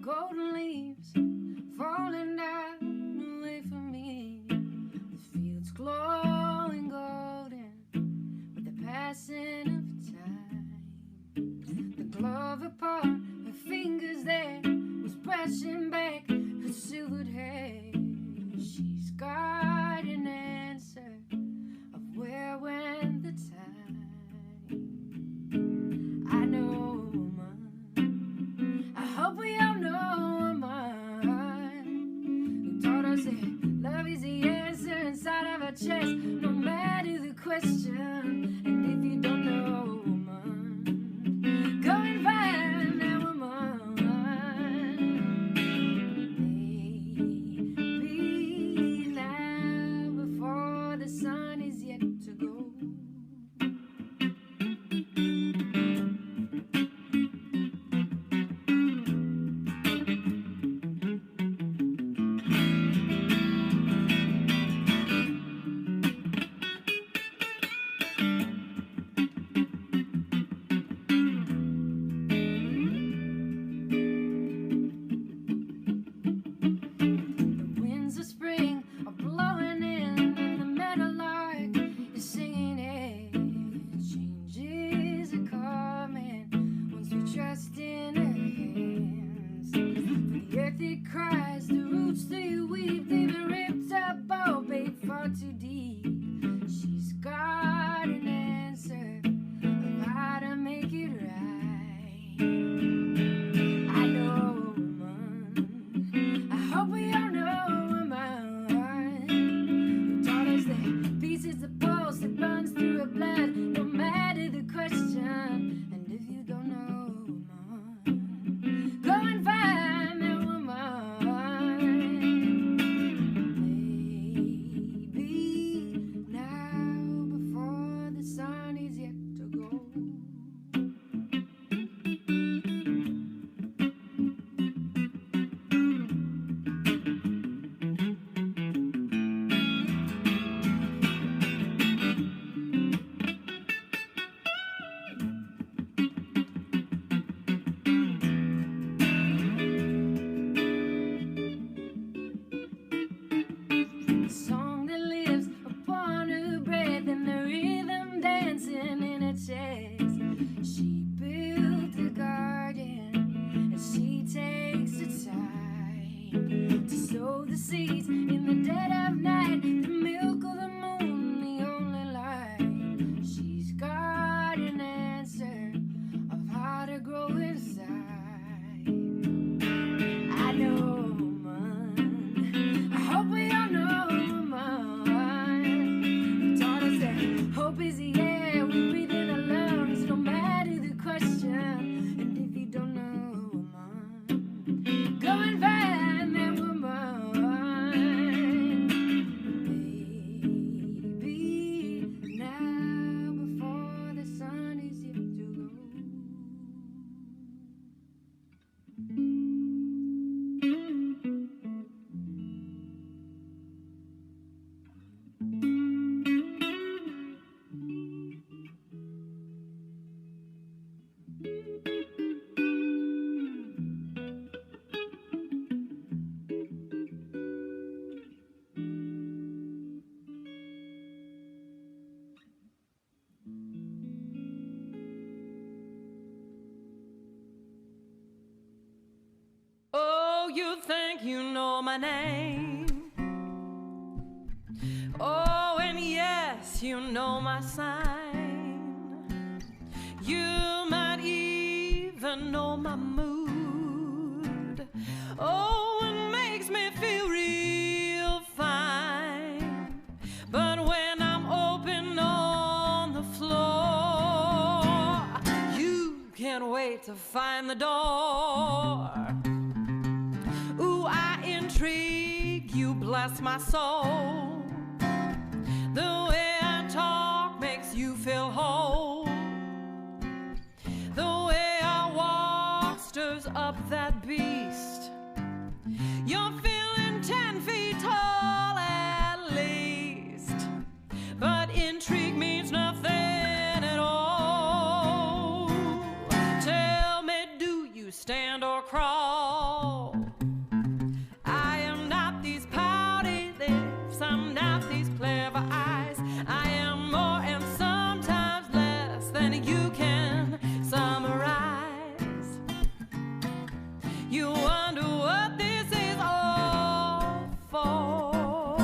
golden leaves falling down away from me. The fields glowing golden with the passing of time. The glove upon her fingers there was brushing back her silvered hair. She's got an answer of where went the time. I know a man, I hope we all know a man who taught us that love is the answer inside of our chest, no matter the question. And if you don't know a man, go and find that woman. Maybe now before the sun is yet to go. You think you know my name. Oh, and yes, you know my sign. You might even know my mood. Oh, it makes me feel real fine. But when I'm open on the floor, you can't wait to find the door. Intrigue, you bless my soul. The way I talk makes you feel whole. The way I walk stirs up that beast. You're feeling 10 feet tall at least. But intrigue means nothing at all. Tell me, do you stand or crawl? You wonder what this is all for.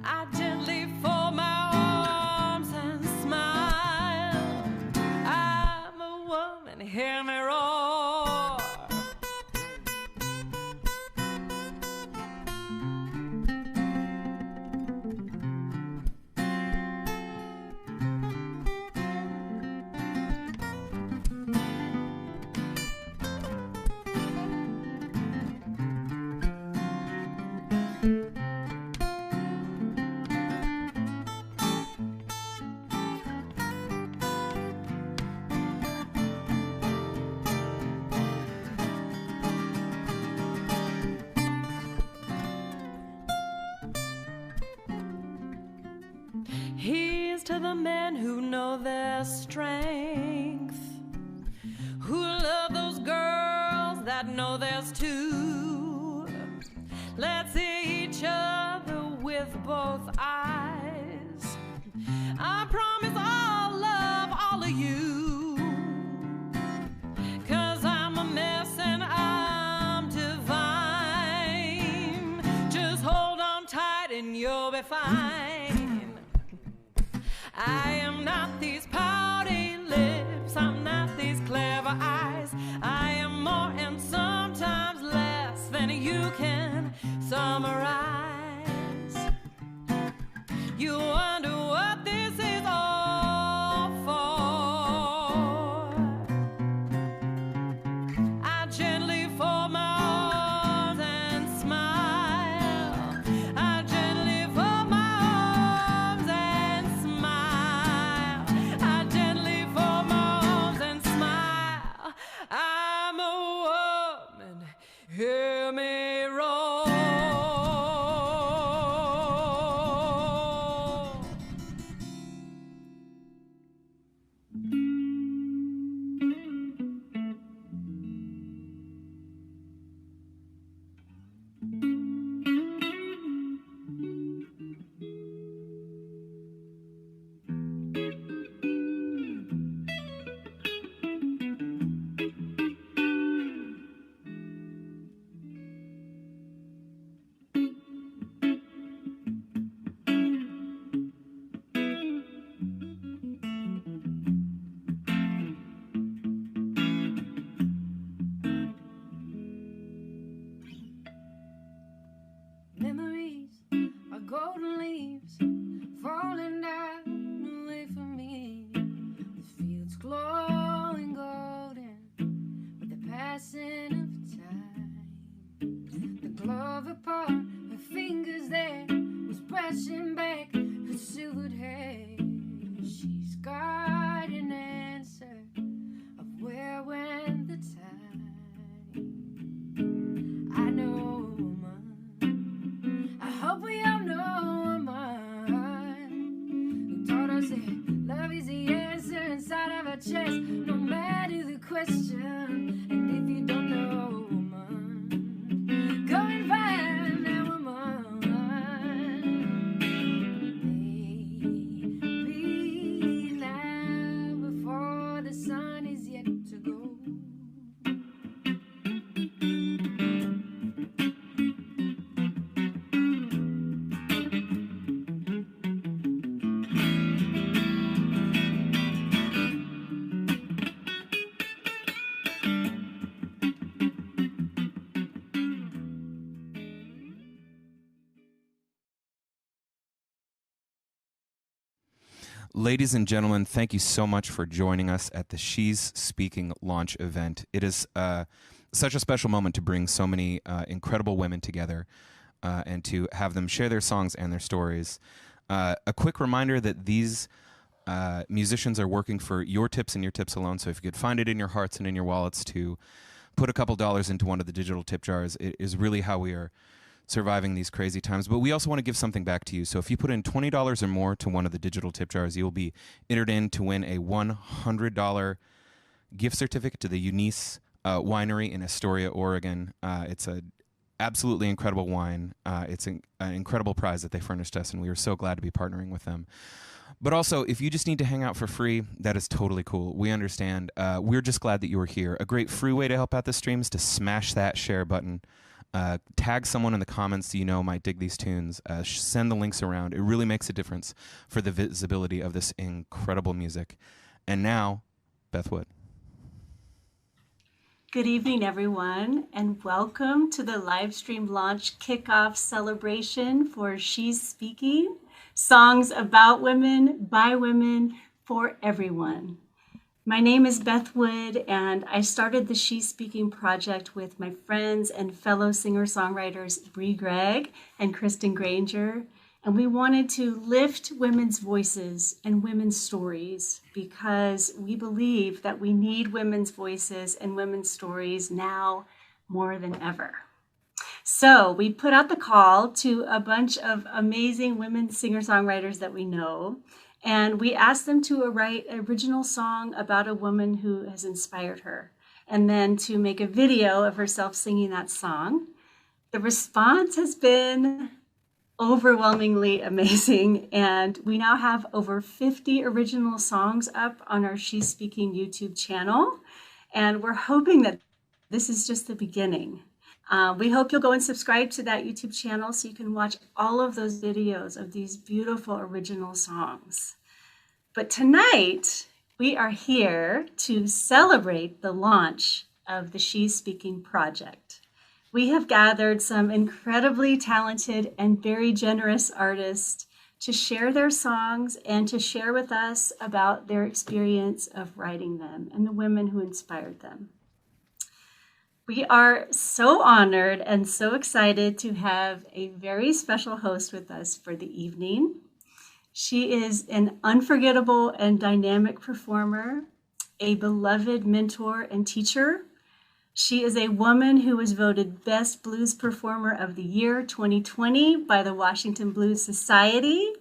I gently fold my arms and smile. I'm a woman, hear me roar. Here's to the men who know their strength, who love those girls that know theirs too. Let's see each other with both eyes. I promise I'll love all of you, 'cause I'm a mess and I'm divine. Just hold on tight and you'll be fine. I am not these pouty lips, I'm not these clever eyes. I am more and sometimes less than you can summarize. You wonder what this is all for. I gently fold my arms and smile. I gently fold my arms and smile. I gently fold my arms and smile. I'm a woman, hear me roar. Memories are golden leaves falling down away from me. The fields glowing golden with the passing of time. The glove upon her fingers there was brushing back her silvered hair. She's got an answer of where went the time. I know a woman. I hope we all know a man who taught us that love is the answer inside of our chest, no matter the question. And if you don't know a woman, go and find that woman. Maybe now before the sun is yet to go. Ladies and gentlemen, thank you so much for joining us at the She's Speaking launch event. It is such a special moment to bring so many incredible women together and to have them share their songs and their stories. A quick reminder that these musicians are working for your tips and your tips alone, so if you could find it in your hearts and in your wallets to put a couple dollars into one of the digital tip jars, it is really how we are surviving these crazy times. But we also want to give something back to you. So if you put in $20 or more to one of the digital tip jars, you will be entered in to win a $100 gift certificate to the Eunice Winery in Astoria, Oregon. It's an absolutely incredible wine. It's an incredible prize that they furnished us, and we are so glad to be partnering with them. But also, if you just need to hang out for free, that is totally cool. We understand. We're just glad that you were here. A great free way to help out the stream is to smash that share button. Tag someone in the comments you know might dig these tunes. Send the links around. It really makes a difference for the visibility of this incredible music. And now, Beth Wood. Good evening, everyone, and welcome to the live stream launch kickoff celebration for She's Speaking, songs about women, by women, for everyone. My name is Beth Wood, and I started the She's Speaking project with my friends and fellow singer-songwriters Bree Gregg and Kristen Granger, and we wanted to lift women's voices and women's stories because we believe that we need women's voices and women's stories now more than ever. So we put out the call to a bunch of amazing women singer-songwriters that we know, and we asked them to write an original song about a woman who has inspired her, and then to make a video of herself singing that song. The response has been overwhelmingly amazing, and we now have over 50 original songs up on our She's Speaking YouTube channel, and we're hoping that this is just the beginning. We hope you'll go and subscribe to that YouTube channel so you can watch all of those videos of these beautiful original songs. But tonight, we are here to celebrate the launch of the She's Speaking project. We have gathered some incredibly talented and very generous artists to share their songs and to share with us about their experience of writing them and the women who inspired them. We are so honored and so excited to have a very special host with us for the evening. She is an unforgettable and dynamic performer, a beloved mentor and teacher. She is a woman who was voted Best Blues Performer of the Year 2020 by the Washington Blues Society.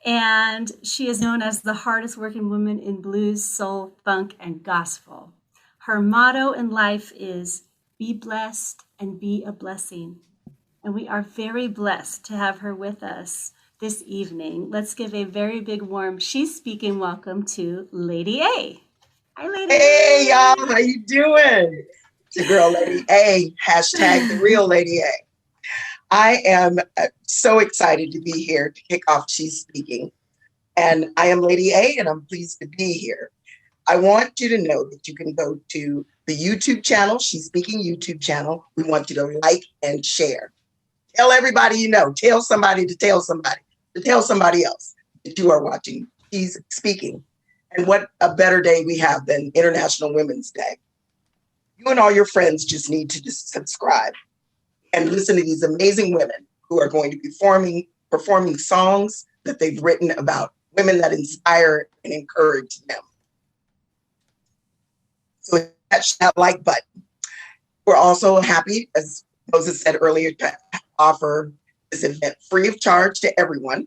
And she is known as the hardest working woman in blues, soul, funk, and gospel. Her motto in life is be blessed and be a blessing. And we are very blessed to have her with us this evening. Let's give a very big warm She's Speaking welcome to Lady A. Hi, Lady A. Hey, y'all. How you doing? It's your girl, Lady A. Hashtag the real Lady A. I am so excited to be here to kick off She's Speaking. And I am Lady A, and I'm pleased to be here. I want you to know that you can go to the YouTube channel, She's Speaking YouTube channel. We want you to like and share. Tell everybody you know. Tell somebody to tell somebody to tell somebody else that you are watching She's Speaking. And what a better day we have than International Women's Day. You and all your friends just need to just subscribe and listen to these amazing women who are going to be performing songs that they've written about women that inspire and encourage them. So touch that like button. We're also happy, as Moses said earlier, to offer this event free of charge to everyone.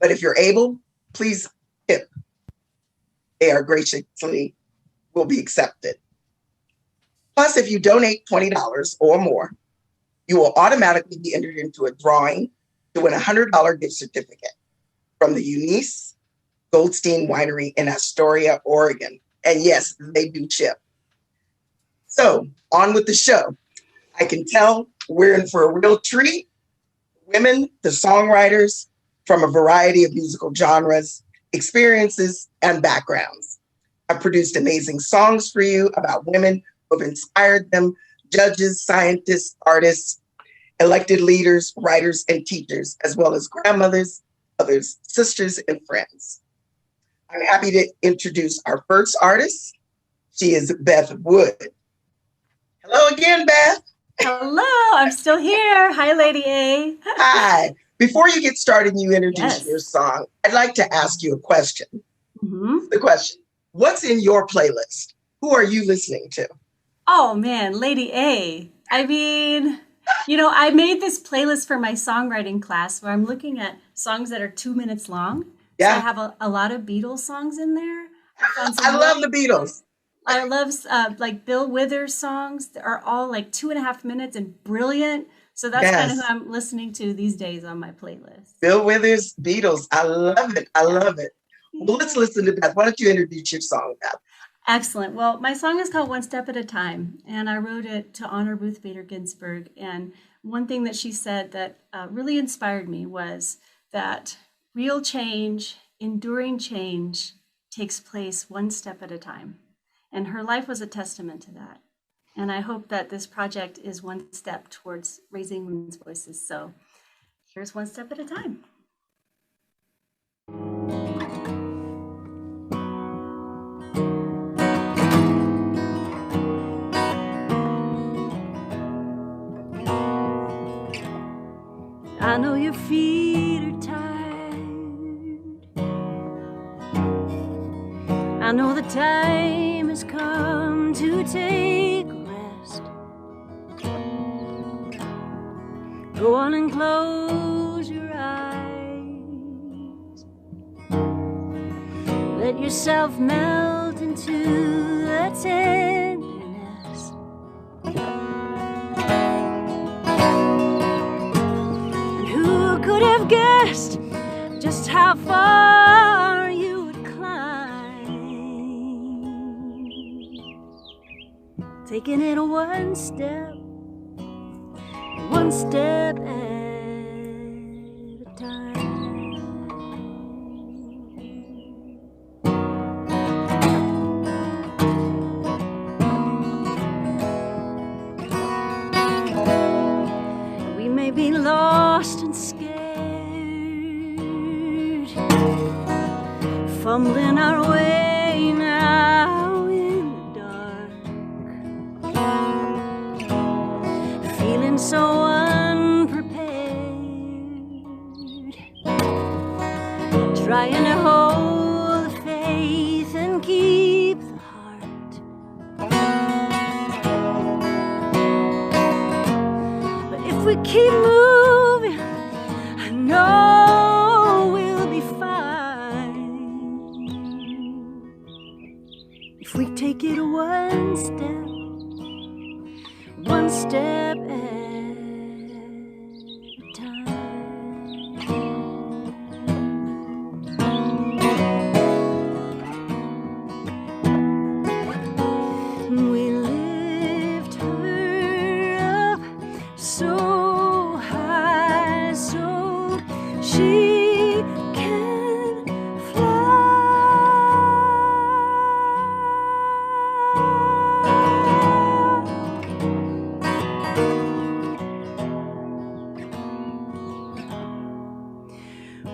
But if you're able, please tip. They are graciously will be accepted. Plus, if you donate $20 or more, you will automatically be entered into a drawing to win a $100 gift certificate from the Eunice Goldstein Winery in Astoria, Oregon. And yes, they do ship. So on with the show. I can tell we're in for a real treat. Women, the songwriters from a variety of musical genres, experiences, and backgrounds. I've produced amazing songs for you about women who have inspired them, judges, scientists, artists, elected leaders, writers, and teachers, as well as grandmothers, mothers, sisters, and friends. I'm happy to introduce our first artist. She is Beth Wood. Hello again, Beth. Hello, I'm still here. Hi, Lady A. Hi. Before you get started and you introduce your song, I'd like to ask you a question. The question, what's in your playlist? Who are you listening to? Oh, man, Lady A. I mean, you know, I made this playlist for my songwriting class where I'm looking at songs that are 2 minutes long. Yeah. So I have a lot of Beatles songs in there. I love the Beatles. I love like Bill Withers songs that are all like 2.5 minutes and brilliant. So that's kind of Yes. who I'm listening to these days on my playlist. Bill Withers, Beatles. I love it. I love it. Well, let's listen to Beth. Why don't you introduce your song, Beth? Excellent. Well, my song is called One Step at a Time, and I wrote it to honor Ruth Bader Ginsburg. And one thing that she said that really inspired me was that real change, enduring change, takes place one step at a time. And her life was a testament to that. And I hope that this project is one step towards raising women's voices. So here's One Step at a Time. I know your feet are tired. I know the time has come to take a rest. Go on and close your eyes. Let yourself melt into the tenderness. And who could have guessed just how far you would climb? Taking it one step at a time. We may be lost and scared, fumbling our way now in the dark, feeling so trying to hold the faith and keep the heart. But if we keep moving, I know we'll be fine. If we take it one step at a time.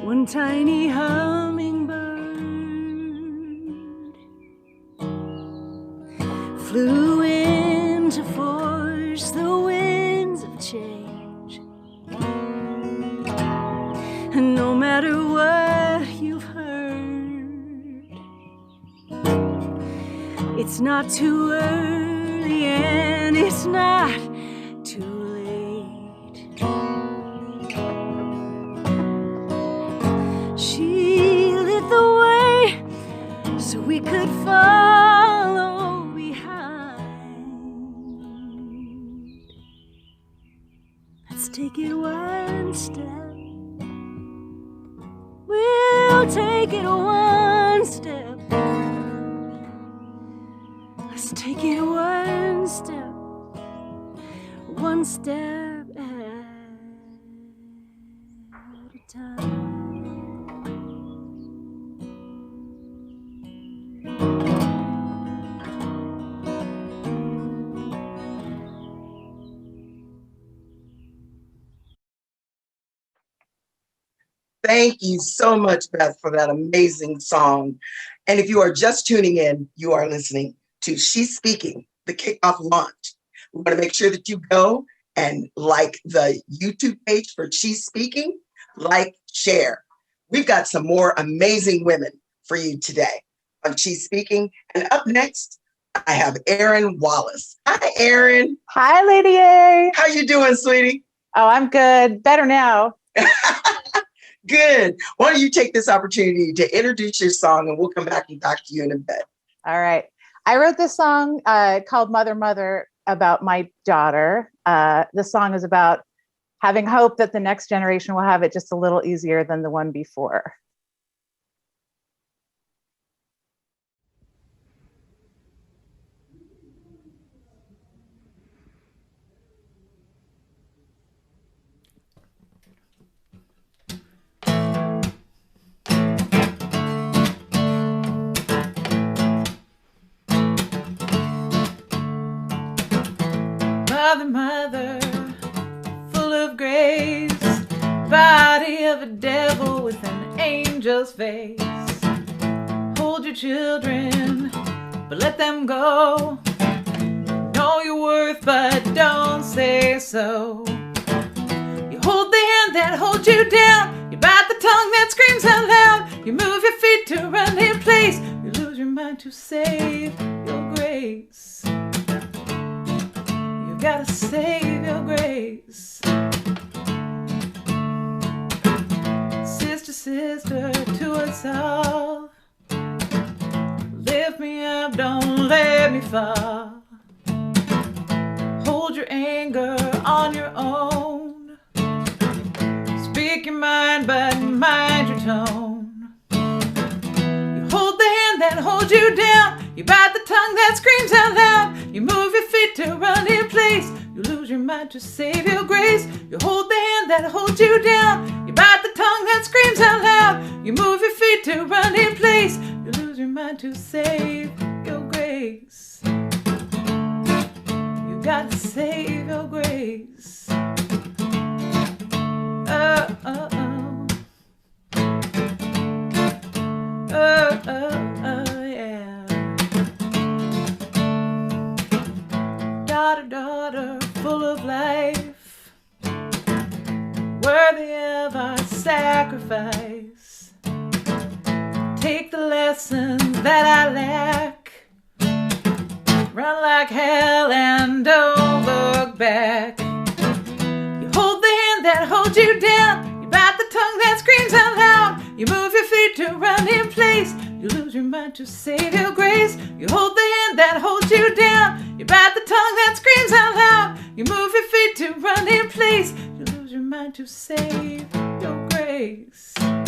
One tiny hummingbird flew in to force the winds of change. And no matter what you've heard, it's not too early and it's not too late. She lit the way so we could follow behind. Let's take it one step. We'll take it one step. Let's take it one step at a time. Thank you so much, Beth, for that amazing song. And if you are just tuning in, you are listening to She's Speaking, the kickoff launch. We want to make sure that you go and like the YouTube page for She's Speaking, like, share. We've got some more amazing women for you today on She's Speaking. And up next, I have Erin Wallace. Hi, Erin. Hi, Lady A. How you doing, sweetie? Oh, I'm good. Better now. Good. Why don't you take this opportunity to introduce your song and we'll come back and talk to you in a bit. All right. I wrote this song called Mother, Mother about my daughter. The song is about having hope that the next generation will have it just a little easier than the one before. Mother, mother, full of grace, body of a devil with an angel's face. Hold your children, but let them go. Know your worth, but don't say so. You hold the hand that holds you down. You bite the tongue that screams out loud. You move your feet to run in place. You lose your mind to save your grace. Gotta save your grace. Sister, sister, to us all. Lift me up, don't let me fall. Hold your anger on your own. Speak your mind, but mind your tone. You hold the hand that holds you down. You bite the tongue that screams out loud. You move your feet to run in place. You lose your mind to save your grace. You hold the hand that holds you down. You bite the tongue that screams out loud. You move your feet to run in place. You lose your mind to save your grace. You gotta save your grace. Oh, oh, oh. Oh, oh, oh, yeah. Daughter, daughter, full of life, worthy of our sacrifice. Take the lessons that I lack, run like hell and don't look back. You hold the hand that holds you down. You bite the tongue that screams out loud. You move your feet to run in place. You lose your mind to save your grace. You hold the hand that holds you down. You bite the tongue that screams out loud. You move your feet to run in place. You lose your mind to save your grace. You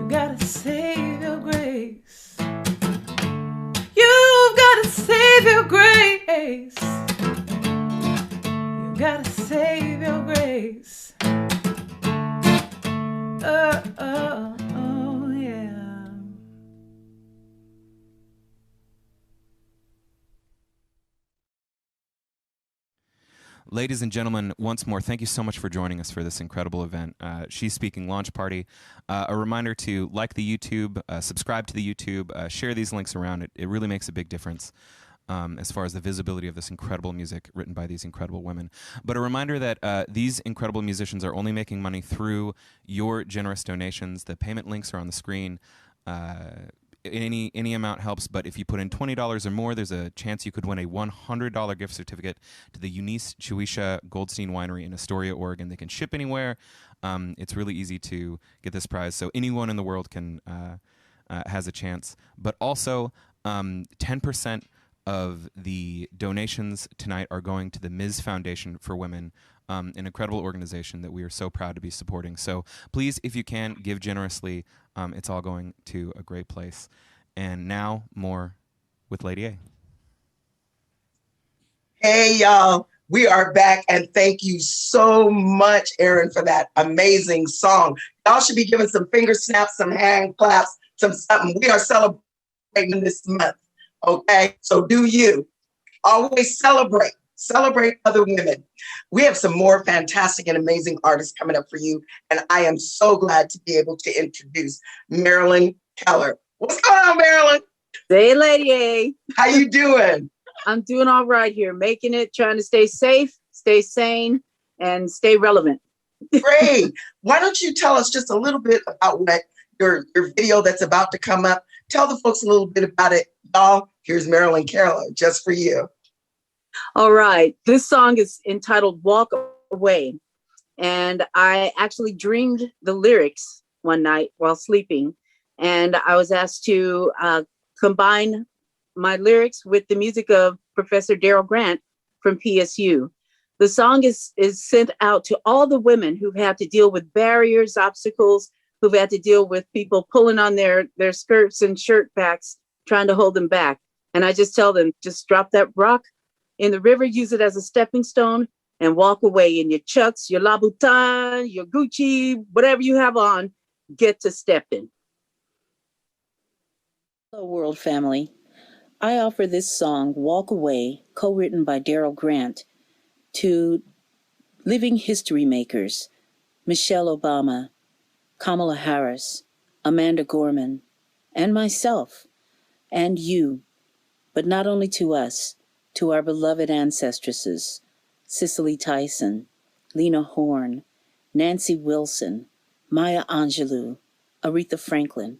gotta save your grace. You've gotta save your grace. You gotta save your grace. Oh, oh, oh, yeah. Ladies and gentlemen, once more, thank you so much for joining us for this incredible event, She's Speaking launch party. A reminder to like the YouTube, subscribe to the YouTube, share these links around. It really makes a big difference as far as the visibility of this incredible music written by these incredible women. But a reminder that these incredible musicians are only making money through your generous donations. The payment links are on the screen. Any amount helps, but if you put in $20 or more, there's a chance you could win a $100 gift certificate to the Eunice Chuisha Goldstein Winery in Astoria, Oregon. They can ship anywhere. It's really easy to get this prize, so anyone in the world can has a chance. But also, 10% of the donations tonight are going to the Ms. Foundation for Women, an incredible organization that we are so proud to be supporting. So please, if you can, give generously. It's all going to a great place. And now, more with Lady A. Hey, y'all. We are back, and thank you so much, Erin, for that amazing song. Y'all should be giving some finger snaps, some hand claps, some something. We are celebrating this month, okay? So do you. Always celebrate. Celebrate other women. We have some more fantastic and amazing artists coming up for you, and I am so glad to be able to introduce Marilyn Keller. What's going on, Marilyn? Hey, Lady A. How you doing? I'm doing all right here, making it, trying to stay safe, stay sane, and stay relevant. Great. Why don't you tell us just a little bit about what your video that's about to come up? Tell the folks a little bit about it. Y'all, here's Marilyn Keller, just for you. All right. This song is entitled Walk Away. And I actually dreamed the lyrics one night while sleeping. And I was asked to combine my lyrics with the music of Professor Daryl Grant from PSU. The song is sent out to all the women who've had to deal with barriers, obstacles, who've had to deal with people pulling on their skirts and shirt backs, trying to hold them back. And I just tell them, just drop that rock in the river, use it as a stepping stone, and walk away in your Chucks, your Louboutin, your Gucci, whatever you have on, get to stepping. Hello, world family. I offer this song, Walk Away, co-written by Daryl Grant, to living history makers, Michelle Obama, Kamala Harris, Amanda Gorman, and myself, and you, but not only to us, to our beloved ancestresses, Cicely Tyson, Lena Horne, Nancy Wilson, Maya Angelou, Aretha Franklin,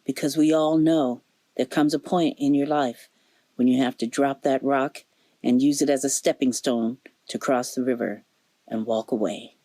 because we all know there comes a point in your life when you have to drop that rock and use it as a stepping stone to cross the river and walk away.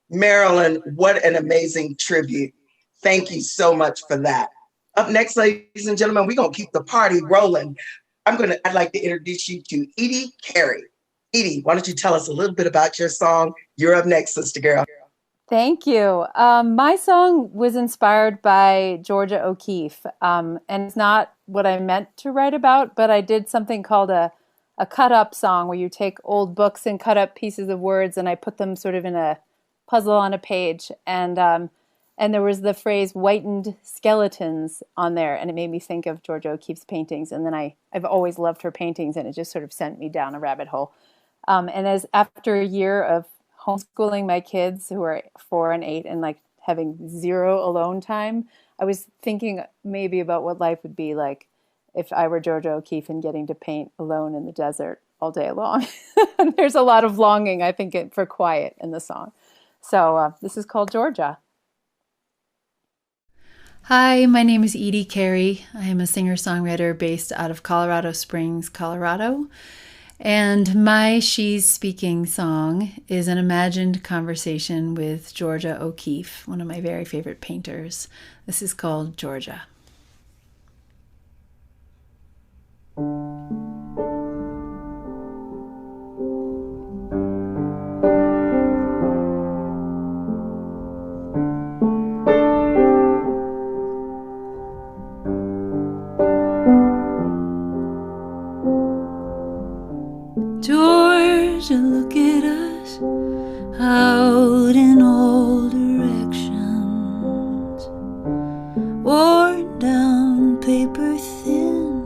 Marilyn, what an amazing tribute. Thank you so much for that. Up next, ladies and gentlemen, we're going to keep the party rolling. I'd like to introduce you to Edie Carey. Edie, why don't you tell us a little bit about your song? You're up next, sister girl. Thank you. My song was inspired by Georgia O'Keeffe, and it's not what I meant to write about, but I did something called a cut-up song where you take old books and cut up pieces of words, and I put them sort of in a puzzle on a page, and there was the phrase "whitened skeletons" on there, and it made me think of Georgia O'Keeffe's paintings, and then I've always loved her paintings, and it just sort of sent me down a rabbit hole. And after a year of homeschooling my kids who are 4 and 8 and like having zero alone time, I was thinking maybe about what life would be like if I were Georgia O'Keeffe and getting to paint alone in the desert all day long. And there's a lot of longing, I think, for quiet in the song. So this is called Georgia. Hi, my name is Edie Carey. I am a singer-songwriter based out of Colorado Springs, Colorado. And my She's Speaking song is an imagined conversation with Georgia O'Keeffe, one of my very favorite painters. This is called Georgia. Georgia, look at us out in all directions, worn down, paper thin,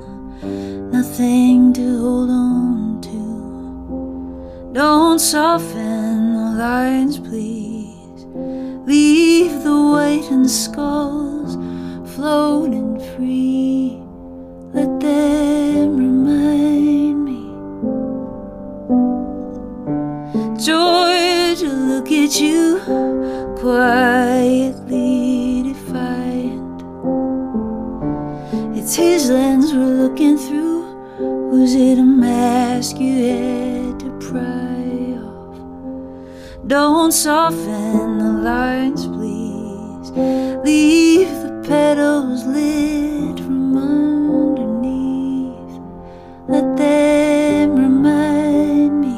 nothing to hold on to. Don't soften the lines, please. Leave the whitened skulls floating free. Let them remind me. Georgia, look at you, quietly defiant. It's his lens we're looking through. Was it a mask you had to pry off? Don't soften the lines, please. Leave the petals lit from underneath. Let them remind me.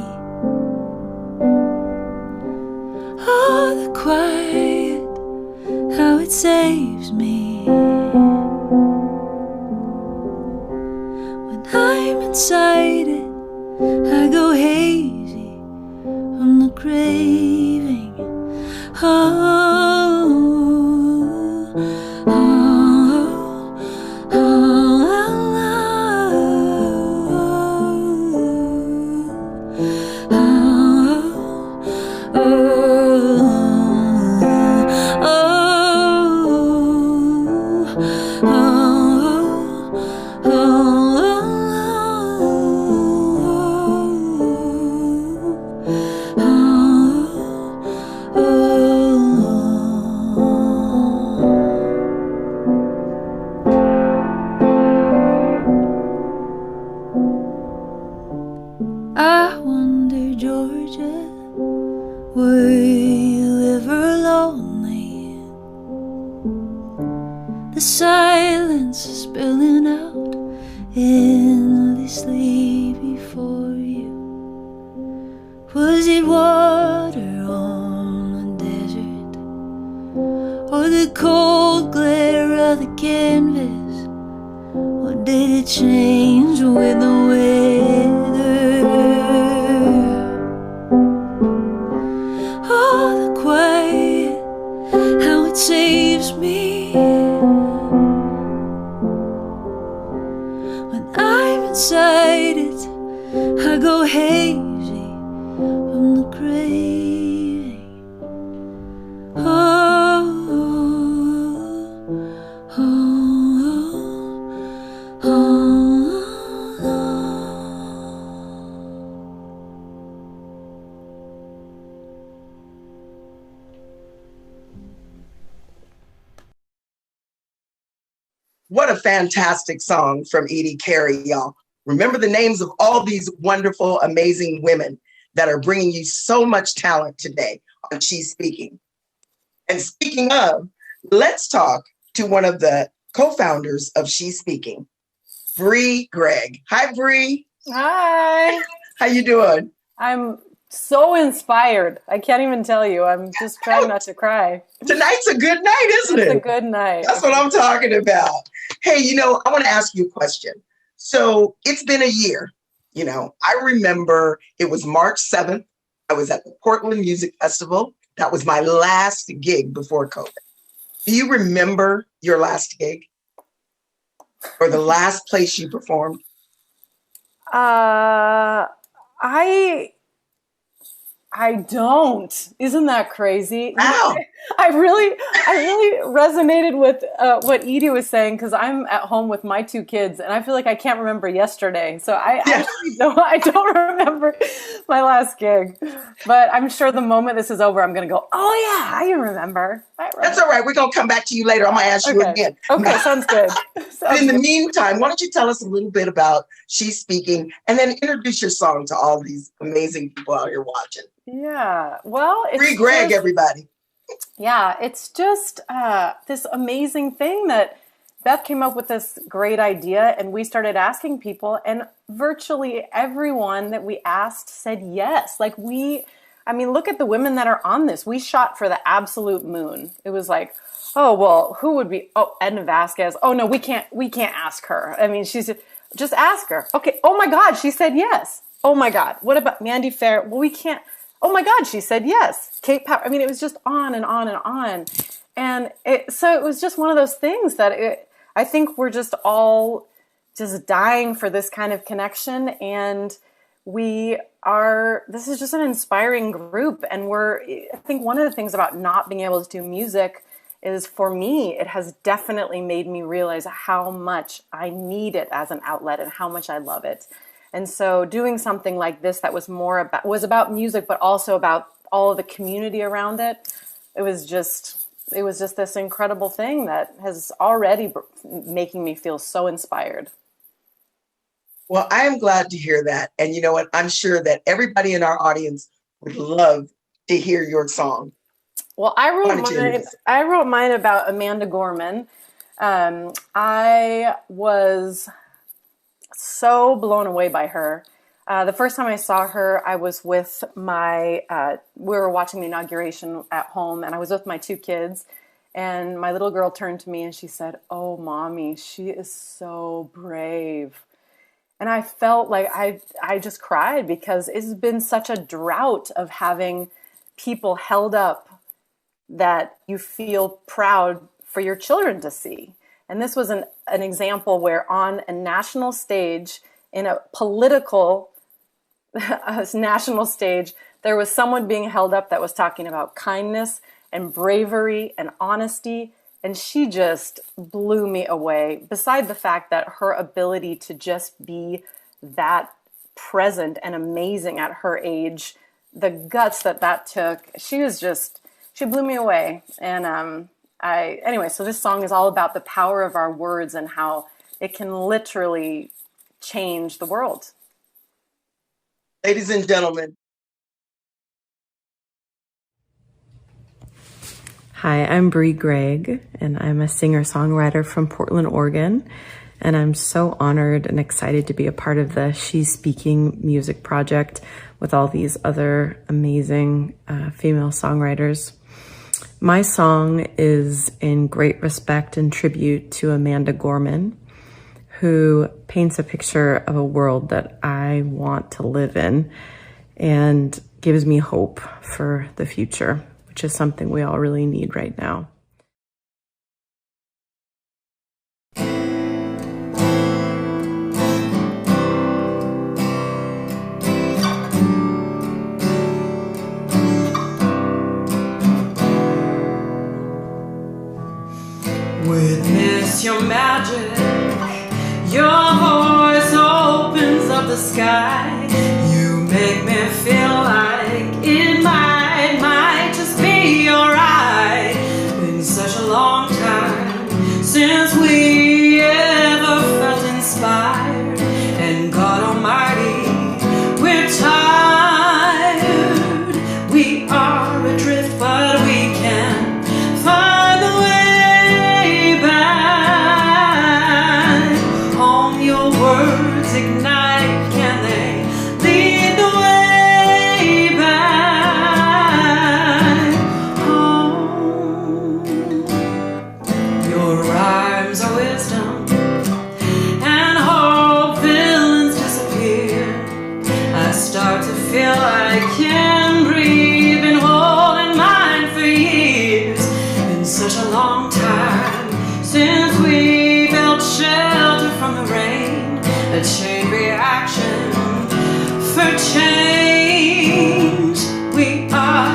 Oh, the quiet, how it saves me. When I'm inside it, I go hazy from the craving. Oh, oh, oh, I wonder, Georgia, were you ever lonely? The silence spilling out endlessly before you. Was it water on the desert, or the cold glare of the canvas? Or did it change with the weather? Oh, the quiet, how it saves me. When I'm inside it, I go hazy from the craving. Oh, oh, oh, oh. What a fantastic song from Edie Carey, y'all. Remember the names of all these wonderful, amazing women that are bringing you so much talent today. on She's Speaking. And speaking of, let's talk to one of the co-founders of She's Speaking, Bree Gregg. Hi, Bree. Hi. How you doing? I'm so inspired. I can't even tell you. I'm just trying not to cry. Tonight's a good night, isn't it? It's a good night. That's what I'm talking about. Hey, I want to ask you a question. So it's been a year. I remember it was March 7th. I was at the Portland Music Festival. That was my last gig before COVID. Do you remember your last gig? Or the last place you performed? I don't. Isn't that crazy? Wow. I really resonated with what Edie was saying, because I'm at home with my two kids and I feel like I can't remember yesterday. So I don't remember my last gig. But I'm sure the moment this is over, I'm going to go, oh yeah, I remember. That's all right. We're going to come back to you later. I'm going to ask you again. Okay, sounds good. In the meantime, why don't you tell us a little bit about She's Speaking, and then introduce your song to all these amazing people out here watching. Yeah, well, it's Bree Gregg, everybody. Yeah, it's just this amazing thing that Beth came up with this great idea, and we started asking people, and virtually everyone that we asked said yes. Look at the women that are on this. We shot for the absolute moon. It was like, oh, well, who would be? Oh, Edna Vasquez. Oh no, we can't ask her. I mean, just ask her. Okay. Oh my God, she said yes. Oh my God. What about Mandy Fer? Well, we can't. Oh my God, she said yes. Kate Power. I mean, it was just on and on and on. And so it was just one of those things that I think we're just all just dying for this kind of connection. And this is just an inspiring group. And I think one of the things about not being able to do music is, for me, it has definitely made me realize how much I need it as an outlet and how much I love it. And so doing something like this that was about music, but also about all of the community around it, it was just this incredible thing that has already making me feel so inspired. Well, I am glad to hear that. And you know what? I'm sure that everybody in our audience would love to hear your song. Well, I wrote mine about Amanda Gorman. I was so blown away by her. The first time I saw her, I was with we were watching the inauguration at home, and I was with my two kids, and my little girl turned to me and she said, "Oh, Mommy, she is so brave." And I felt like I just cried, because it's been such a drought of having people held up that you feel proud for your children to see. And this was an example where on a national stage, in a political national stage, there was someone being held up that was talking about kindness and bravery and honesty. And she just blew me away, beside the fact that her ability to just be that present and amazing at her age, the guts that took, she blew me away. And anyway, so this song is all about the power of our words and how it can literally change the world. Ladies and gentlemen. Hi, I'm Bree Gregg, and I'm a singer-songwriter from Portland, Oregon. And I'm so honored and excited to be a part of the She's Speaking music project with all these other amazing female songwriters. My song is in great respect and tribute to Amanda Gorman, who paints a picture of a world that I want to live in and gives me hope for the future, which is something we all really need right now. Witness your magic, your voice opens up the sky. You make me feel like it might just be alright. Been such a long time since we ever felt inspired. And God Almighty, we're tired. We are adrift.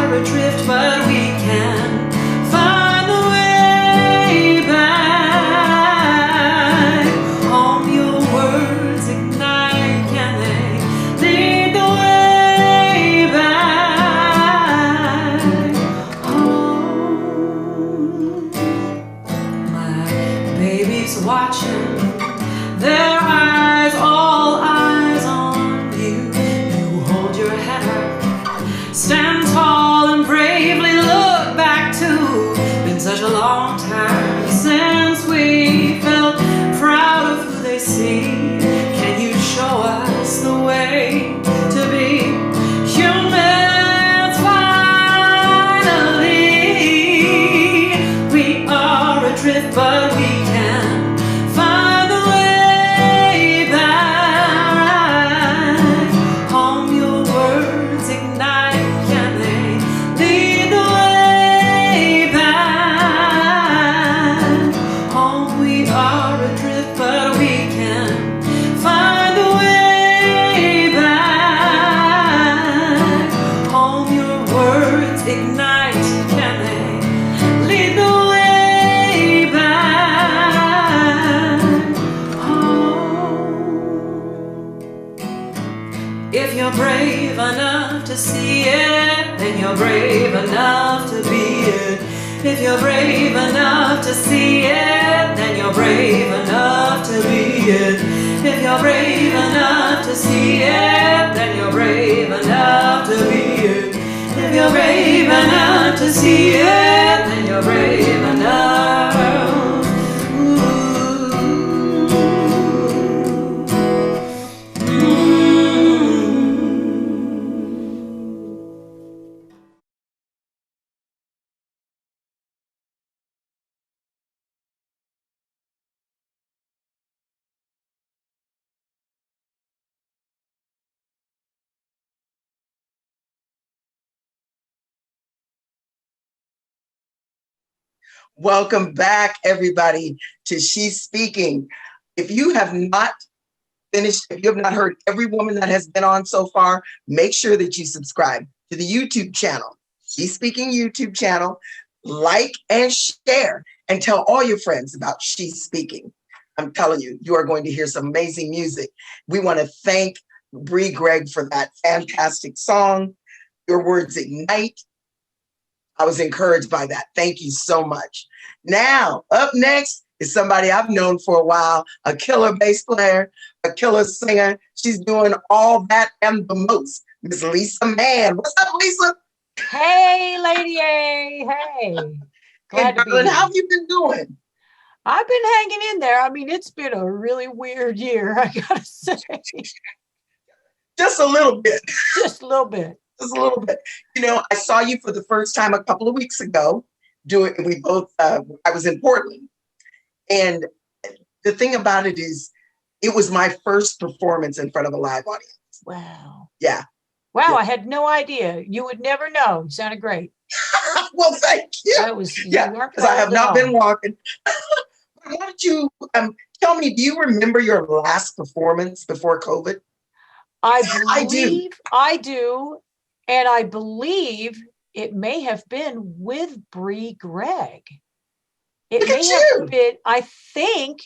are adrift, but we can find the way back home. Your words ignite, can they lead the way back home? My baby's watching, their eyes, all eyes on you. You hold your head up, stand tall and bravely look back to. Been such a long time since we felt proud of who they see. Can you show us the way to be humans finally? We are adrift, but we can find the way back home. Your words ignite, can they lead the way back home? We are adrift, but we can find the way back home. Your words ignite, can they lead the way back home? If you're brave enough to see it, then you're brave enough to be it. If you're brave enough to see it, then you're brave enough to be it. If you're brave enough to see it, then you're brave enough to be it. If you're brave enough to see it, then you're brave enough. Welcome back, everybody, to She's Speaking. If you have not finished, if you have not heard every woman that has been on so far, make sure that you subscribe to the YouTube channel, She's Speaking YouTube channel, like and share, and tell all your friends about She's Speaking. I'm telling you, you are going to hear some amazing music. We want to thank Bree Gregg for that fantastic song, Your Words Ignite. I was encouraged by that. Thank you so much. Now, up next is somebody I've known for a while, a killer bass player, a killer singer. She's doing all that and the most. Miss Lisa Mann. What's up, Lisa? Hey, Lady A. Hey. Glad to be here. How have you been doing? I've been hanging in there. I mean, it's been a really weird year, I gotta say. Just a little bit. Just a little bit. Just a little bit. You know, I saw you for the first time a couple of weeks ago. I was in Portland. And the thing about it is, it was my first performance in front of a live audience. Wow. Yeah. Wow, yeah. I had no idea. You would never know. You sounded great. Well, thank you. Because I have not been walking. Why don't you tell me, do you remember your last performance before COVID? I do. And I believe it may have been with Bree Gregg. It may have been, I think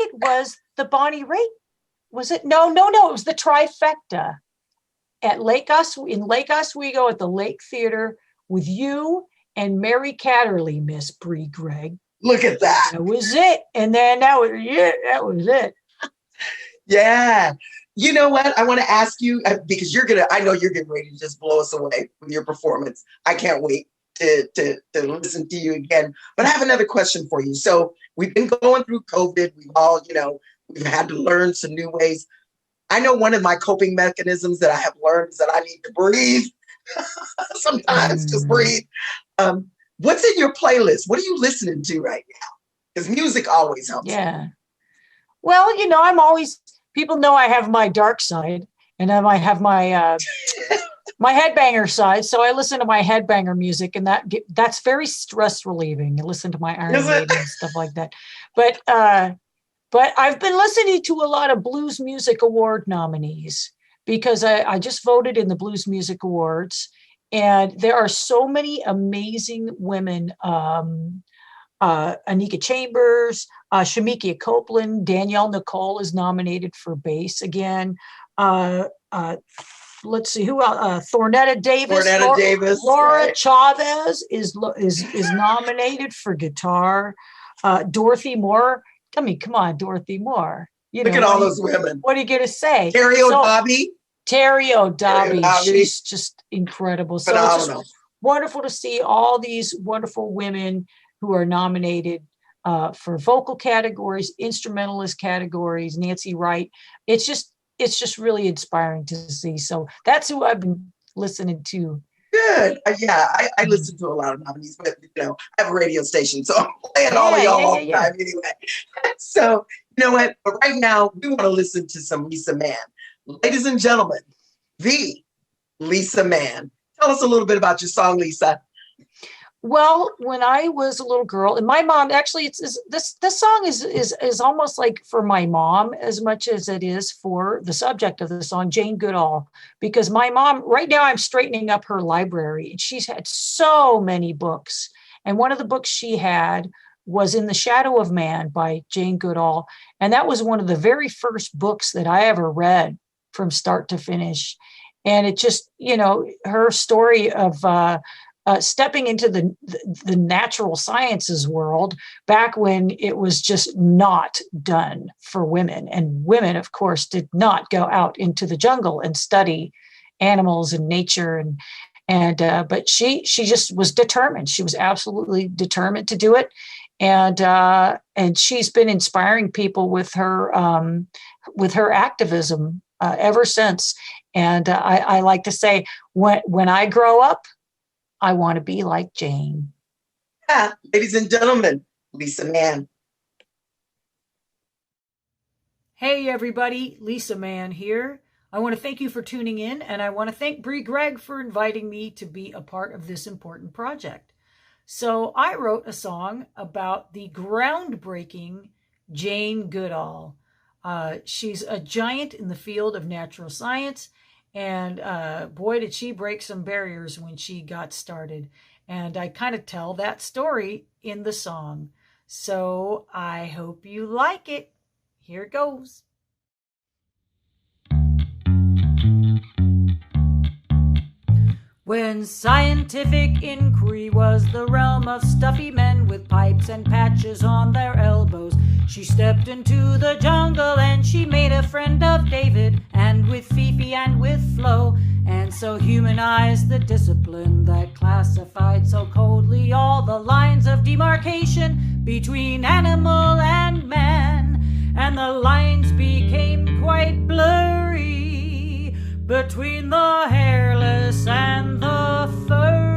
it was the Bonnie Raitt. Was it? No, it was the trifecta at in Lake Oswego at the Lake Theater with you and Mary Catterley, Miss Bree Gregg. Look at that. That was it. And then that was it. Yeah. You know what? I want to ask you, because I know you're getting ready to just blow us away with your performance. I can't wait to listen to you again. But I have another question for you. So we've been going through COVID. We've all, we've had to learn some new ways. I know one of my coping mechanisms that I have learned is that I need to breathe. Sometimes just breathe. What's in your playlist? What are you listening to right now? Because music always helps. Yeah. Well, I'm always, people know I have my dark side, and then I have my my headbanger side. So I listen to my headbanger music, and that's very stress relieving. I listen to my Iron Maiden and stuff like that. But I've been listening to a lot of Blues Music Award nominees because I just voted in the Blues Music Awards, And there are so many amazing women. Anika Chambers, Shamikia Copeland, Danielle Nicole is nominated for bass again. Let's see who else. Thornetta Davis. Laura right. Chavez is nominated for guitar. Dorothy Moore. I mean, come on, Dorothy Moore. Look at all those women. What are you going to say? Terry O'Dobby. Terry O'Dobby. She's just incredible. Phenomenal. So it's just wonderful to see all these wonderful women who are nominated for vocal categories, instrumentalist categories, Nancy Wright. It's just really inspiring to see. So that's who I've been listening to. Good. Yeah, I listen to a lot of nominees, but I have a radio station, so I'm playing all of y'all all the time anyway. So you know what? But right now we want to listen to some Lisa Mann. Ladies and gentlemen, the Lisa Mann. Tell us a little bit about your song, Lisa. Well, when I was a little girl, and my mom actually, this song is almost like for my mom as much as it is for the subject of the song, Jane Goodall, because my mom, right now I'm straightening up her library, and she's had so many books. And one of the books she had was In the Shadow of Man by Jane Goodall. And that was one of the very first books that I ever read from start to finish. And it just, her story of stepping into the natural sciences world back when it was just not done for women. And women, of course, did not go out into the jungle and study animals and nature. But she just was determined. She was absolutely determined to do it. And she's been inspiring people with her activism ever since. And I like to say, when I grow up, I want to be like Jane. Yeah, ladies and gentlemen, Lisa Mann. Hey, everybody, Lisa Mann here. I want to thank you for tuning in, and I want to thank Bree Gregg for inviting me to be a part of this important project. So I wrote a song about the groundbreaking Jane Goodall. She's a giant in the field of natural science. And boy, did she break some barriers when she got started. And I kind of tell that story in the song. So I hope you like it. Here it goes. When scientific inquiry was the realm of stuffy men with pipes and patches on their elbows, she stepped into the jungle and she made a friend of David, and with Fifi and with Flo, and so humanized the discipline that classified so coldly all the lines of demarcation between animal and man, and the lines became quite blurry between the hairless and the furry.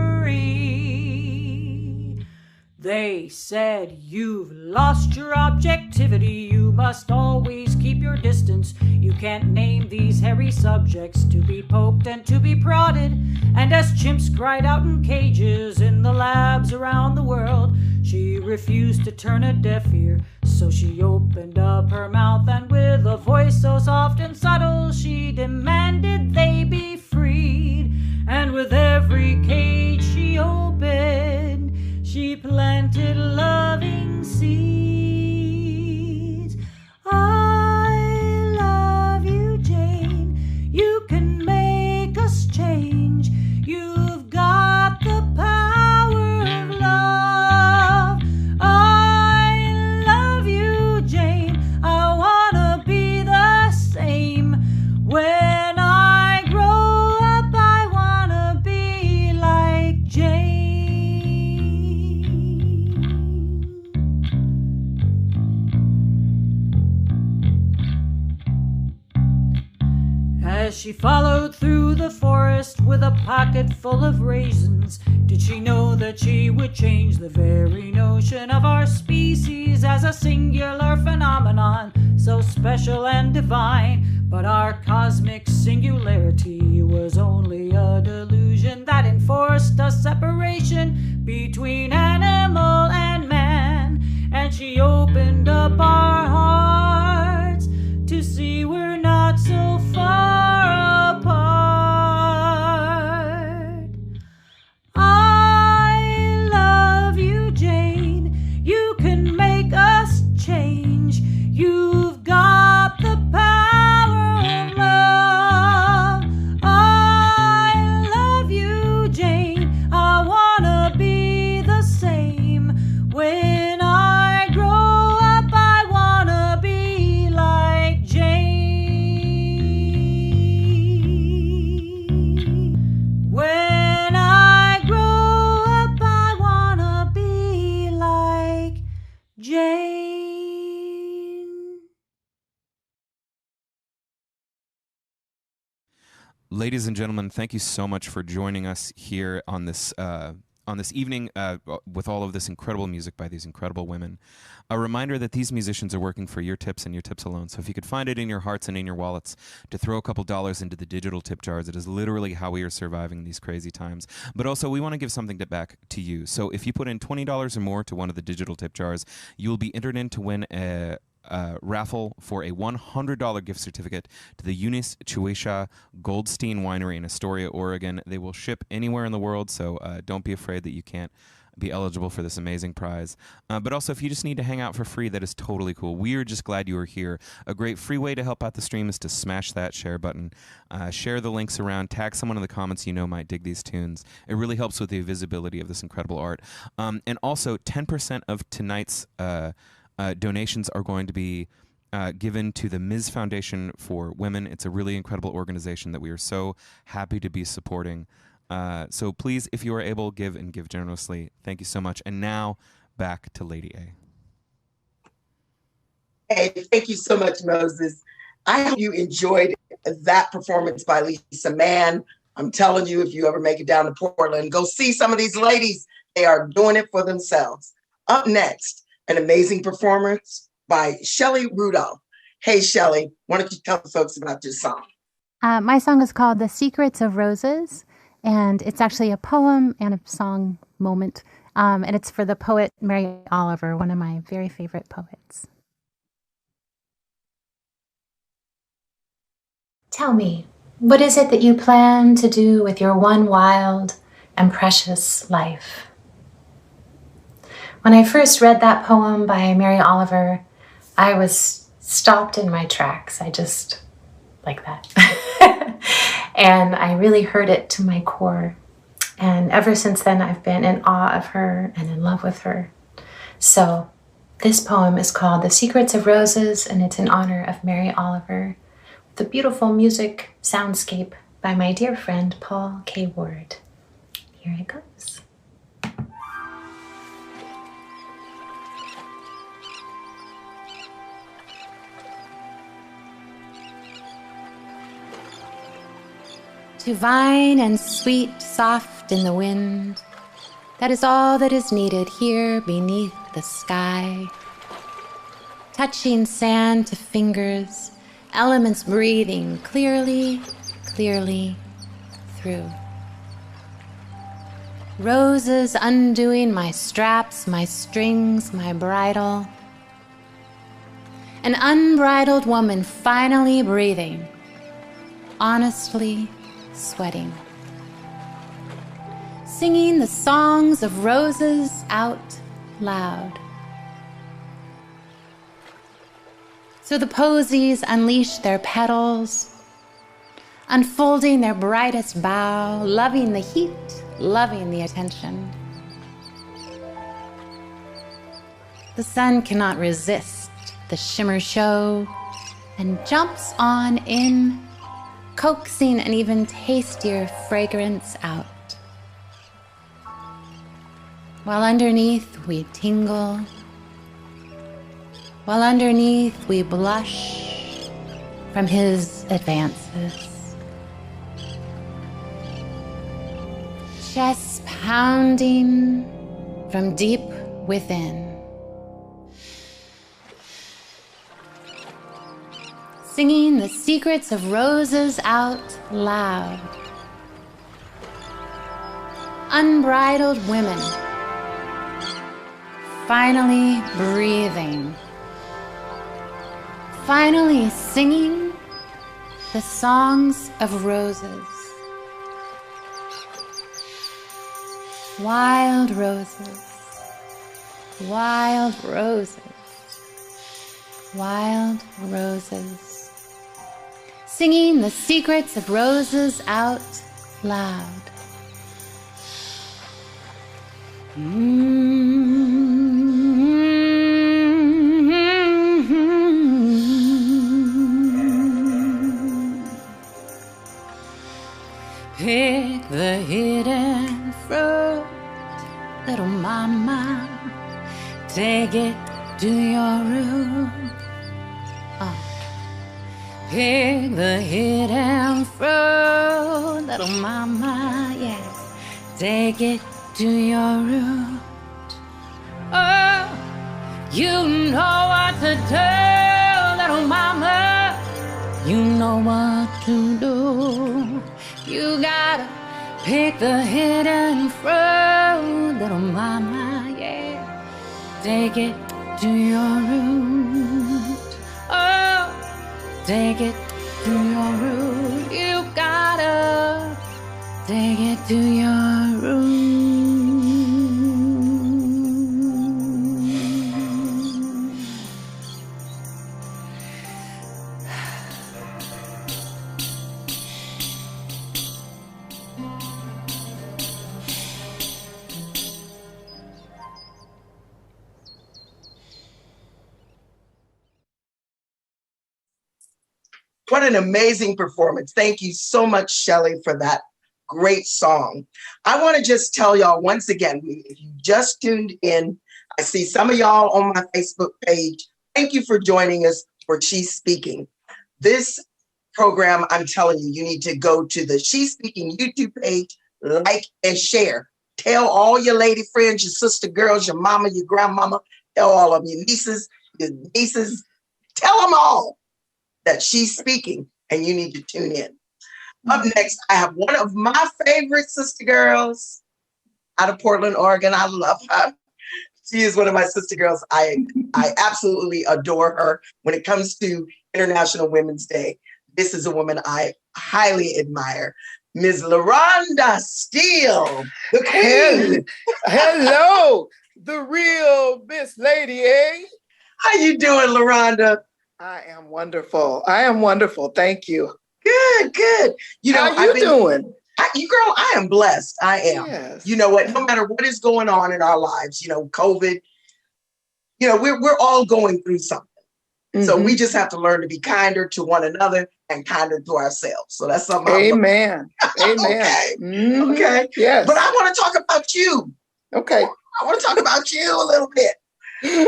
They said, "You've lost your objectivity. You must always keep your distance. You can't name these hairy subjects to be poked and to be prodded." And as chimps cried out in cages in the labs around the world, she refused to turn a deaf ear. So she opened up her mouth, and with a voice so soft and subtle, she demanded they be freed. And with every cage she opened, she planted loving seeds. I love you, Jane. You can make us change. You've got the power of love. I love you, Jane. I wanna be the same. When I grow up, I wanna be like Jane. As she followed through the forest with a pocket full of raisins, did she know that she would change the very notion of our species as a singular phenomenon, so special and divine? But our cosmic singularity was only a delusion that enforced a separation between animal and man. And she opened up our hearts to see we're not so far apart. Ladies and gentlemen, thank you so much for joining us here on this evening with all of this incredible music by these incredible women. A reminder that these musicians are working for your tips and your tips alone. So if you could find it in your hearts and in your wallets to throw a couple dollars into the digital tip jars, it is literally how we are surviving these crazy times. But also, we want to give something back to you. So if you put in $20 or more to one of the digital tip jars, you will be entered in to win a raffle for a $100 gift certificate to the Eunice Chuesha Goldstein Winery in Astoria, Oregon. They will ship anywhere in the world, so don't be afraid that you can't be eligible for this amazing prize. But also, if you just need to hang out for free, that is totally cool. We are just glad you are here. A great free way to help out the stream is to smash that share button. Share the links around. Tag someone in the comments you know might dig these tunes. It really helps with the visibility of this incredible art. And also, 10% of tonight's donations are going to be given to the Ms. Foundation for Women. It's a really incredible organization that we are so happy to be supporting. So please, if you are able, give and give generously. Thank you so much. And now, back to Lady A. Hey, thank you so much, Moses. I hope you enjoyed that performance by Lisa Mann. I'm telling you, if you ever make it down to Portland, go see some of these ladies. They are doing it for themselves. Up next, an amazing performance by Shelly Rudolph. Hey, Shelly, why don't you tell the folks about your song? My song is called The Secrets of Roses, and it's actually a poem and a song moment. And it's for the poet Mary Oliver, one of my very favorite poets. Tell me, what is it that you plan to do with your one wild and precious life? When I first read that poem by Mary Oliver, I was stopped in my tracks. I just, like that. And I really heard it to my core. And ever since then, I've been in awe of her and in love with her. So this poem is called The Secrets of Roses, and it's in honor of Mary Oliver. The beautiful music soundscape by my dear friend, Paul K. Ward. Here it goes. To vine and sweet, soft in the wind, that is all that is needed here beneath the sky. Touching sand to fingers, elements breathing clearly, clearly through. Roses undoing my straps, my strings, my bridle. An unbridled woman finally breathing, honestly sweating. Singing the songs of roses out loud. So the posies unleash their petals, unfolding their brightest bough, loving the heat, loving the attention. The sun cannot resist the shimmer show and jumps on in, coaxing an even tastier fragrance out. While underneath we tingle, while underneath we blush from his advances. Chest pounding from deep within. Singing the secrets of roses out loud. Unbridled women, finally breathing, finally singing the songs of roses. Wild roses, wild roses, wild roses. Singing the secrets of roses out loud. Pick the hidden fruit, little mama. Take it to your room. pick the hidden fruit, little mama, yeah. Take it to your root. Oh, you know what to do, little mama. You know what to do. You gotta pick the hidden fruit, little mama, yeah. Take it to your root. Oh, take it to your root. You gotta take it to your root. What an amazing performance. Thank you so much, Shelly, for that great song. I want to just tell y'all once again, if you just tuned in, I see some of y'all on my Facebook page. Thank you for joining us for She's Speaking. This program, I'm telling you, you need to go to the She's Speaking YouTube page, like and share. Tell all your lady friends, your sister girls, your mama, your grandmama, tell all of your nieces, tell them all that She's Speaking, and you need to tune in. Up next, I have one of my favorite sister girls out of Portland, Oregon. I love her. She is one of my sister girls. I absolutely adore her. When it comes to International Women's Day, this is a woman I highly admire. Ms. LaRhonda Steele, the queen. Hello, the real Miss Lady, eh? How you doing, LaRhonda? I am wonderful. I am wonderful. Thank you. Good, good. You know, how you doing? Girl, I am blessed. I am. Yes. You know what? No matter what is going on in our lives, you know, COVID, you know, we're all going through something. Mm-hmm. So we just have to learn to be kinder to one another and kinder to ourselves. So that's something. Amen. Amen. Okay. Mm-hmm. Okay. Yes. But I want to talk about you. Okay. I want to talk about you a little bit.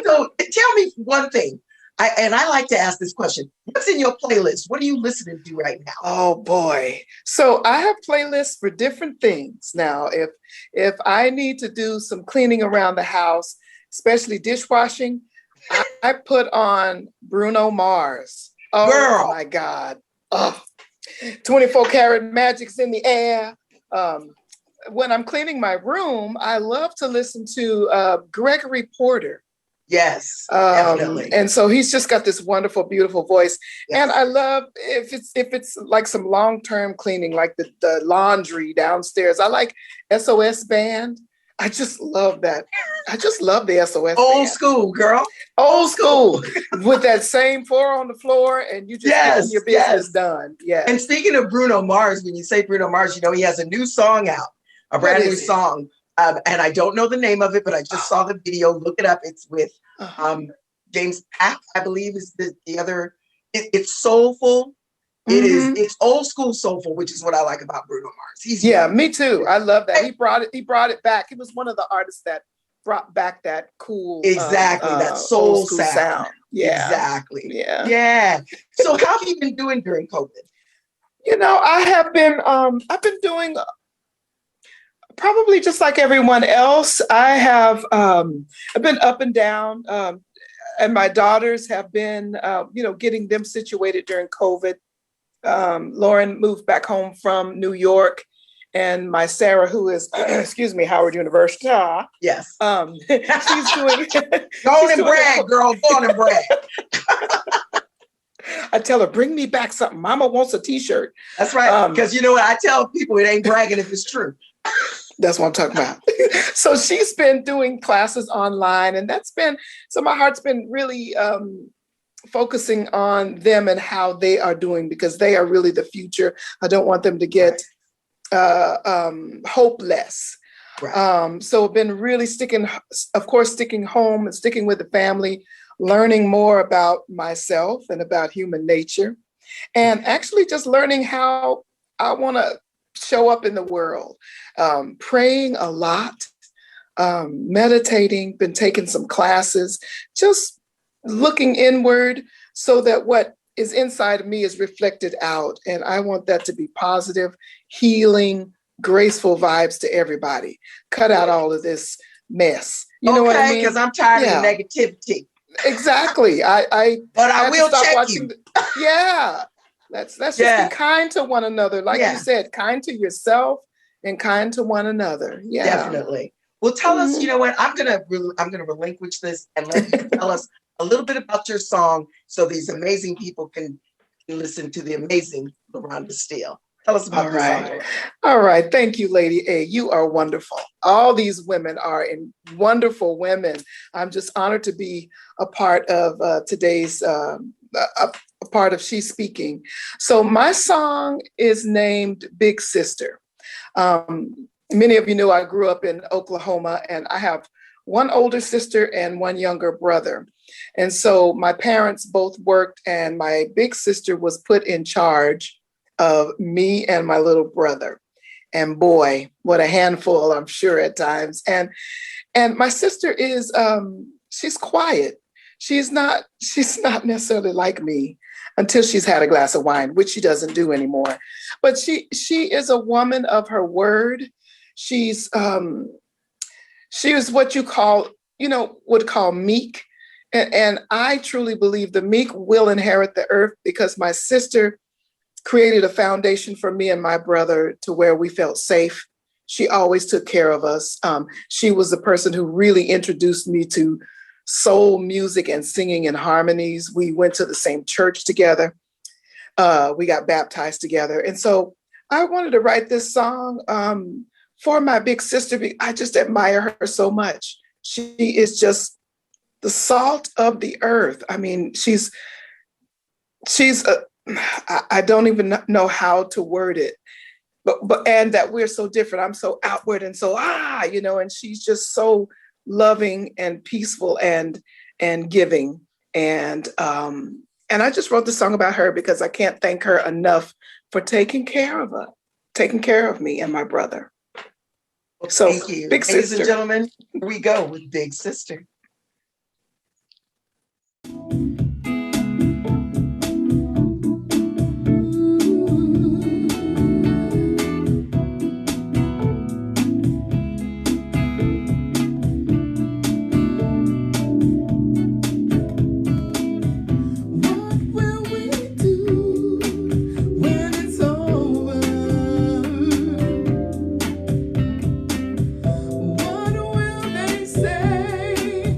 So tell me one thing. I like to ask this question. What's in your playlist? What are you listening to right now? Oh boy. So I have playlists for different things. Now, if I need to do some cleaning around the house, especially dishwashing, I put on Bruno Mars. Oh Girl. My God. Oh, 24 karat magic's in the air. When I'm cleaning my room, I love to listen to Gregory Porter. Yes, definitely. And so he's just got this wonderful, beautiful voice. Yes. And I love if it's like some long-term cleaning, like the laundry downstairs. I like SOS Band. I just love that. I just love the SOS Old Band. School, girl. Old school. With that same floor on the floor, and you just get your business done. Yeah. And speaking of Bruno Mars, when you say Bruno Mars, you know he has a new song out, a brand new song. And I don't know the name of it, but I just saw the video. Look it up. It's with James Pack, I believe, is the other. It's soulful. Mm-hmm. It's old school soulful, which is what I like about Bruno Mars. Me too. I love that. He brought it back. He was one of the artists that brought back that cool, that soul sound. Yeah, exactly. Yeah. So how have you been doing during COVID? You know, I've been doing probably just like everyone else. I've been up and down, and my daughters have been, getting them situated during COVID. Lauren moved back home from New York, and my Sarah, who is, Howard University. Yes. She's doing. Go on and brag, girl. Go on and brag. I tell her, bring me back something. Mama wants a T-shirt. That's right. Because you know what? I tell people it ain't bragging if it's true. That's what I'm talking about. So she's been doing classes online, and so my heart's been really focusing on them and how they are doing, because they are really the future. I don't want them to get hopeless. Right. So I've been really sticking home and sticking with the family, learning more about myself and about human nature, and actually just learning how I want to show up in the world. Praying a lot, meditating, been taking some classes, just looking inward so that what is inside of me is reflected out. And I want that to be positive, healing, graceful vibes to everybody. Cut out all of this mess. You know what I mean? Because I'm tired of the negativity. Exactly. But I will check watching. Yeah. Let's just be kind to one another. Like you said, kind to yourself and kind to one another. Yeah. Definitely. Well, tell us, you know what? I'm gonna relinquish this and let you tell us a little bit about your song so these amazing people can listen to the amazing LaRhonda Steele. Tell us about this song. All right. Thank you, Lady A. You are wonderful. All these women are wonderful women. I'm just honored to be a part of today's, a part of She's Speaking. So my song is named Big Sister. Many of you know I grew up in Oklahoma, and I have one older sister and one younger brother. And so my parents both worked, and my big sister was put in charge of me and my little brother. And boy, what a handful, I'm sure, at times. And my sister is she's quiet. She's not necessarily like me until she's had a glass of wine, which she doesn't do anymore. But she is a woman of her word. She is what would call meek. And I truly believe the meek will inherit the earth, because my sister created a foundation for me and my brother to where we felt safe. She always took care of us. She was the person who really introduced me to soul music and singing in harmonies. We went to the same church together. We got baptized together. And so I wanted to write this song for my big sister. I just admire her so much. She is just the salt of the earth. I mean, I don't even know how to word it, but and that we're so different. I'm so outward and so and she's just so loving and peaceful and giving. And I just wrote the song about her because I can't thank her enough for taking care of me and my brother. Well, so thank you. Big Ladies Sister. and gentlemen, here we go with Big Sister. What will they say?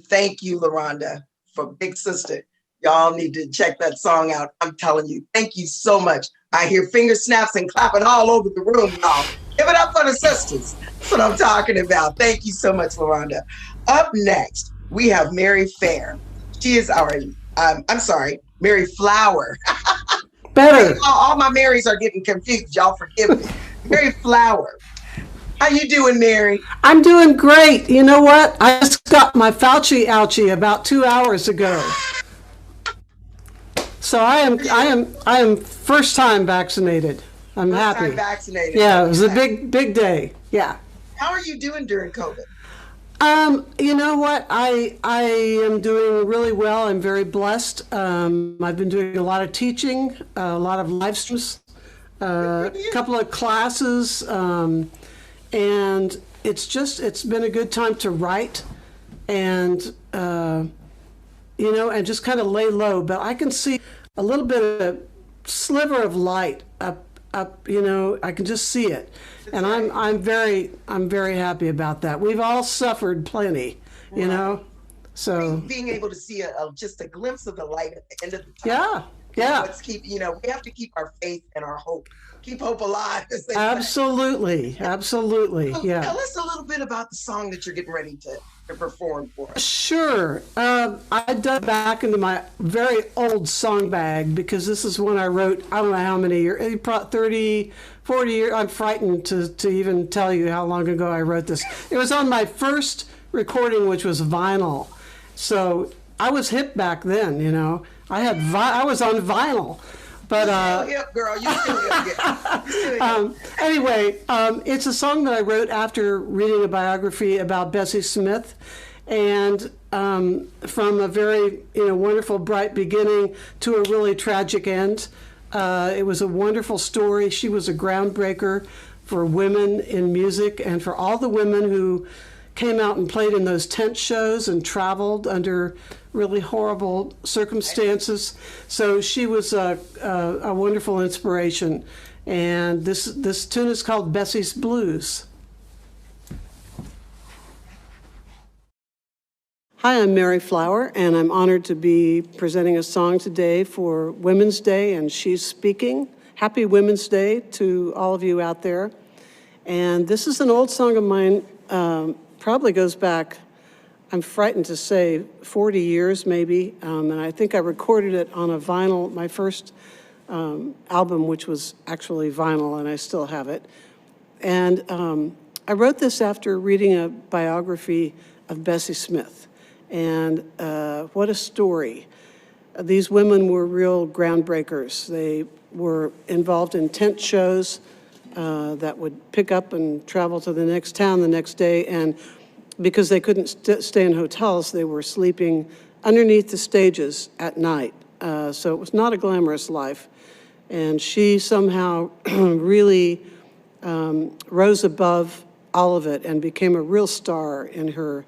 Thank you, LaRhonda, for Big Sister. Y'all need to check that song out. I'm telling you. Thank you so much. I hear finger snaps and clapping all over the room, y'all. Give it up for the sisters. That's what I'm talking about. Thank you so much, LaRhonda. Up next, we have Mandy Fer. She is our, Mary Flower. Better. All my Marys are getting confused. Y'all forgive me. Mary Flower. How you doing, Mary? I'm doing great. You know what? I just got my Fauci ouchie about 2 hours ago. So I am first time vaccinated. I'm happy. First time vaccinated. Yeah, it was a big day. Yeah. How are you doing during COVID? You know what? I am doing really well. I'm very blessed. I've been doing a lot of teaching, a lot of live streams, a couple of classes, and it's been a good time to write and, and just kind of lay low. But I can see a little bit of a sliver of light up, I can just see it. And I'm very happy about that. We've all suffered plenty, so being able to see just a glimpse of the light at the end of the tunnel. Yeah. Let's keep, we have to keep our faith and our hope. Keep hope alive. Absolutely. Yeah. Tell us a little bit about the song that you're getting ready to perform for us. Sure. I dug back into my very old song bag because this is one I wrote, I don't know how many years, 30, 40 years. I'm frightened to even tell you how long ago I wrote this. It was on my first recording, which was vinyl. So I was hip back then, I was on vinyl. But you still hip, girl. You still hip. Anyway, it's a song that I wrote after reading a biography about Bessie Smith, and from a very wonderful, bright beginning to a really tragic end. It was a wonderful story. She was a groundbreaker for women in music and for all the women who came out and played in those tent shows and traveled under really horrible circumstances. So she was a wonderful inspiration. And this tune is called Bessie's Blues. Hi, I'm Mary Flower, and I'm honored to be presenting a song today for Women's Day, and She's Speaking. Happy Women's Day to all of you out there. And this is an old song of mine, probably goes back, I'm frightened to say, 40 years maybe, and I think I recorded it on a vinyl, my first album, which was actually vinyl, and I still have it. And I wrote this after reading a biography of Bessie Smith, and what a story. These women were real groundbreakers. They were involved in tent shows that would pick up and travel to the next town the next day, and because they couldn't stay in hotels, they were sleeping underneath the stages at night. So it was not a glamorous life. And she somehow really rose above all of it and became a real star in her,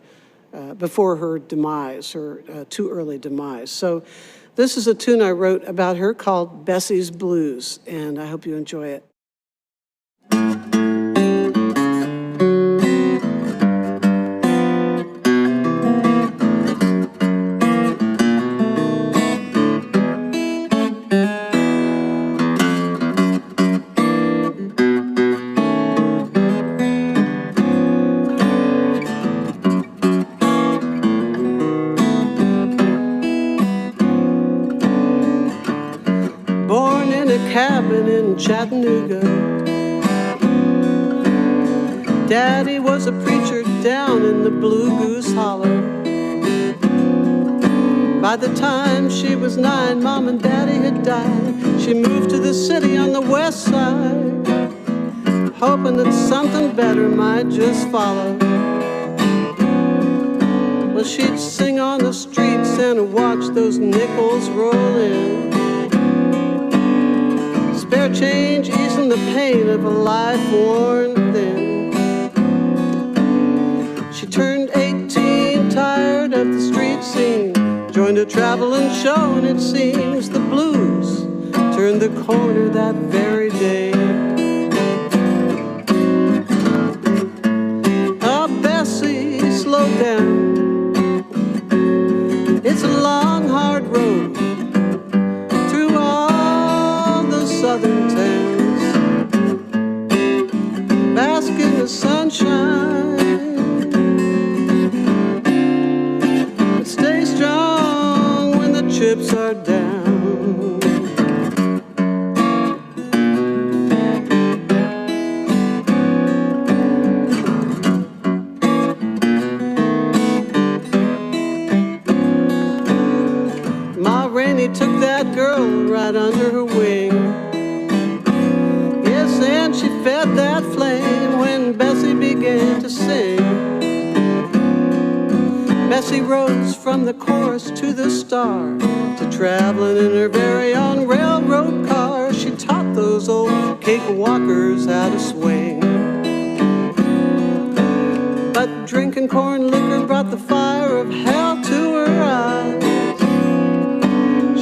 before her demise, her too early demise. So this is a tune I wrote about her called Bessie's Blues, and I hope you enjoy it. Cabin in Chattanooga. Daddy was a preacher down in the Blue Goose Hollow. By the time she was 9, Mom and Daddy had died. She moved to the city on the west side, hoping that something better might just follow. Well, she'd sing on the streets and watch those nickels roll in. Spare change easing the pain of a life worn thin. She turned 18, tired of the street scene, joined a traveling show, and it seems the blues turned the corner that very day. Oh, Bessie, slow down. the sunshine. But stay strong when the chips are down. Ma Rainey took that girl right under her wing. Yes, and she fed that flame when Bessie began to sing. Bessie rose from the chorus to the star, to traveling in her very own railroad car. She taught those old cakewalkers how to swing. But drinking corn liquor brought the fire of hell to her eyes.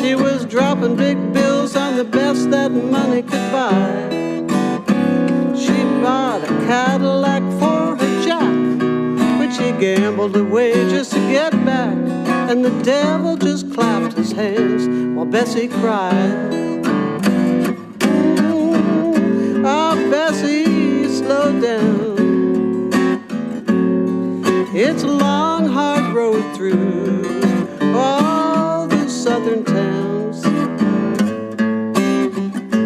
She was dropping big bills on the best that money could buy. She bought a Cadillac for her Jack, which he gambled away just to get back. And the devil just clapped his hands while Bessie cried. Oh, Bessie, slow down. It's a long, hard road through all the southern towns.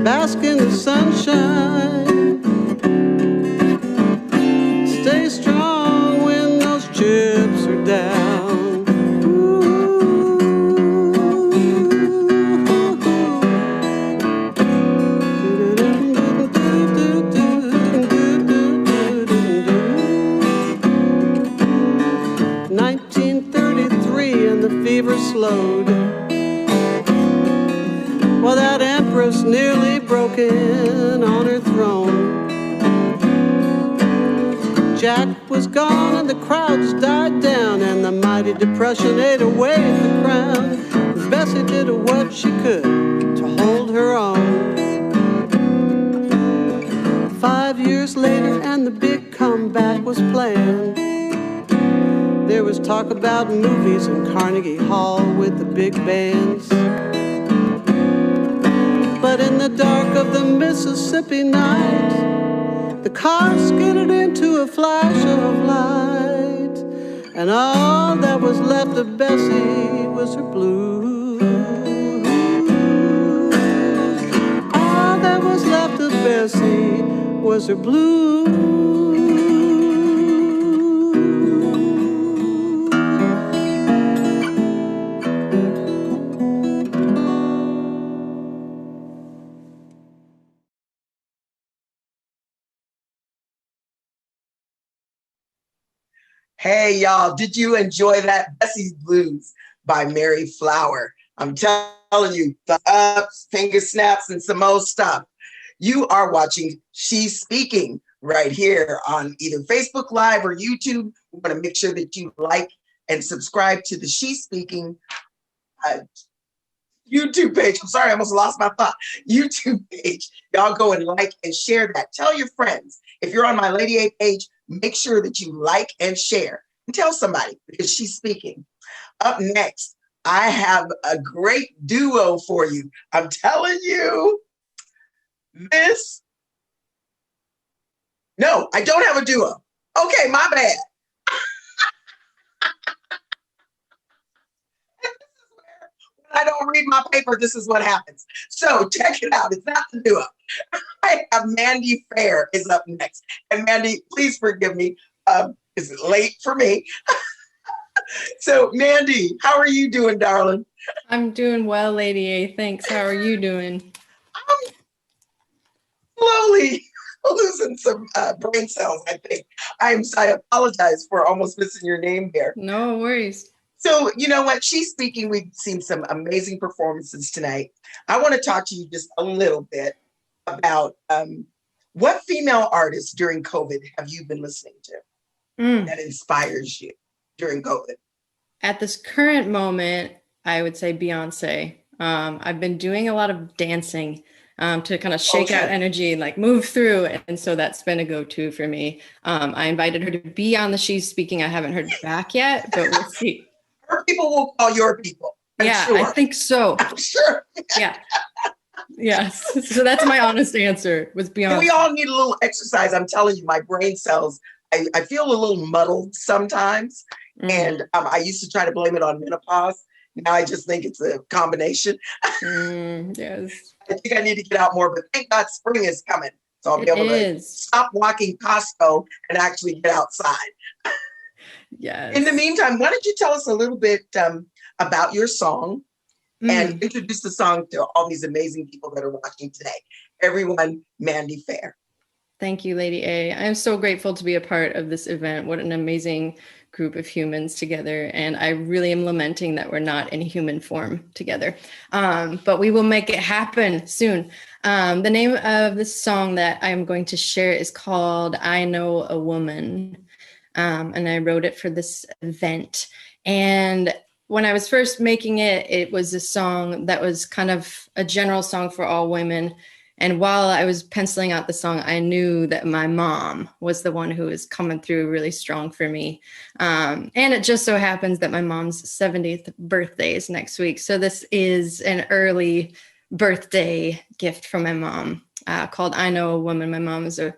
Bask in the sunshine. Stay strong when those chips are down. Ooh. 1933 and the fever slowed. Well, that empress nearly broken on her throne. Jack was gone and the crowds died down, and the mighty depression ate away at the crown. Bessie did what she could to hold her own. 5 years later and the big comeback was planned. There was talk about movies in Carnegie Hall with the big bands. But in the dark of the Mississippi night, the car skidded into a flash of light, and all that was left of Bessie was her blues. All that was left of Bessie was her blues. Hey, y'all, did you enjoy that? Bessie's Blues by Mary Flower. I'm telling you, the ups, finger snaps, and some more stuff. You are watching She's Speaking right here on either Facebook Live or YouTube. We want to make sure that you like and subscribe to the She's Speaking YouTube page. I'm sorry, I almost lost my thought. YouTube page. Y'all go and like and share that. Tell your friends. If you're on my Lady A page, make sure that you like and share and tell somebody, because she's speaking. Up next, I have a great duo for you. I'm telling you, this. No, I don't have a duo. Okay, my bad. I don't read my paper, this is what happens. So check it out. It's not the duo. I have Mandy Fer is up next. And Mandy, please forgive me. It's late for me. So Mandy, how are you doing, darling? I'm doing well, Lady A. Thanks. How are you doing? I'm slowly losing some brain cells, I think. I apologize for almost missing your name there. No worries. So, you know what? She's Speaking. We've seen some amazing performances tonight. I want to talk to you just a little bit about what female artists during COVID have you been listening to that inspires you during COVID? At this current moment, I would say Beyonce. I've been doing a lot of dancing to kind of shake out energy and like move through. And so that's been a go-to for me. I invited her to be on the She's Speaking. I haven't heard back yet, but we'll see. Her people will call your people. I'm sure. I think so. I'm sure. Yeah. Yes. So that's my honest answer, was Beyonce. And we all need a little exercise. I'm telling you, my brain cells, I feel a little muddled sometimes. And I used to try to blame it on menopause. Now I just think it's a combination. Yes. I think I need to get out more, but thank God spring is coming. So I'll be able to stop walking Costco and actually get outside. Yes. In the meantime, why don't you tell us a little bit about your song and introduce the song to all these amazing people that are watching today. Everyone, Mandy Fer. Thank you, Lady A. I'm so grateful to be a part of this event. What an amazing group of humans together. And I really am lamenting that we're not in human form together. But we will make it happen soon. The name of the song that I'm going to share is called I Know a Woman. And I wrote it for this event. And when I was first making it, it was a song that was kind of a general song for all women. And while I was penciling out the song, I knew that my mom was the one who was coming through really strong for me. And it just so happens that my mom's 70th birthday is next week. So this is an early birthday gift from my mom called I Know a Woman. My mom is a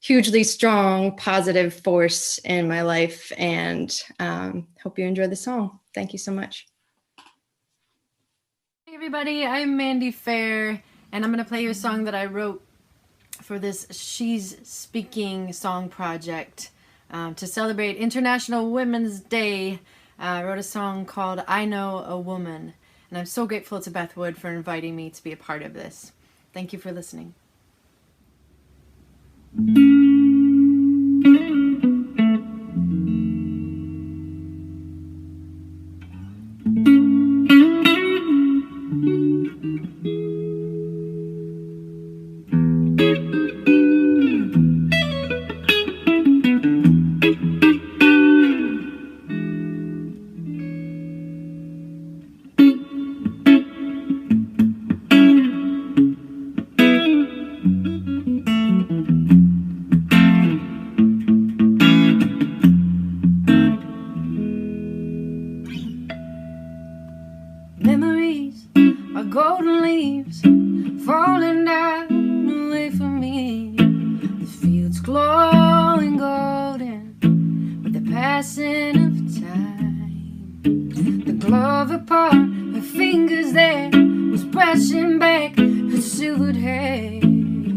hugely strong, positive force in my life. And hope you enjoy the song. Thank you so much. Hey everybody, I'm Mandy Fer, and I'm going to play you a song that I wrote for this She's Speaking song project to celebrate International Women's Day. I wrote a song called I Know a Woman, and I'm so grateful to Beth Wood for inviting me to be a part of this. Thank you for listening. Memories are golden leaves falling down away from me. The fields glowing golden with the passing of time. The glove upon her fingers there was brushing back her silvered hair.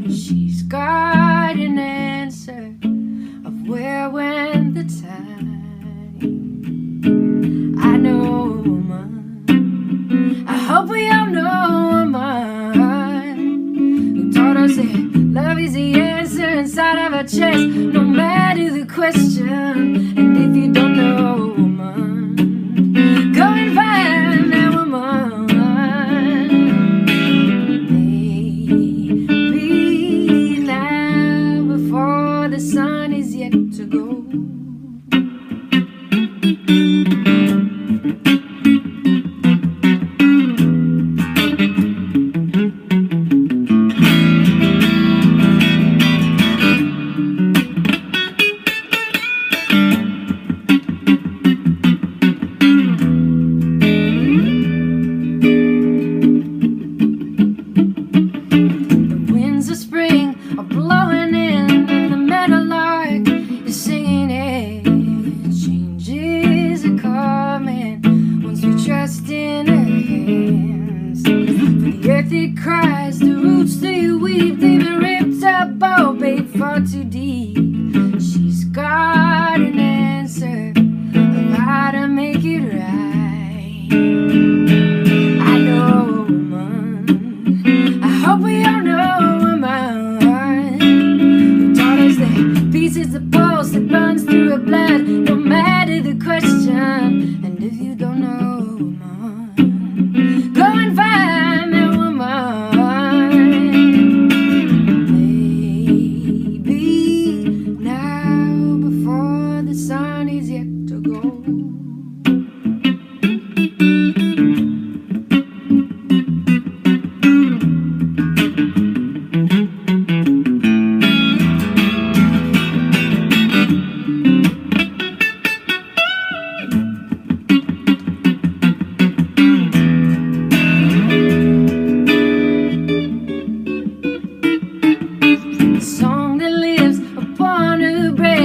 She's got an answer of where went the time. I know a woman, I hope we all know a man who taught us that love is the answer inside of our chest, no matter the question. And if you don't know a woman, go and find that woman. Maybe now before the sun is yet to go.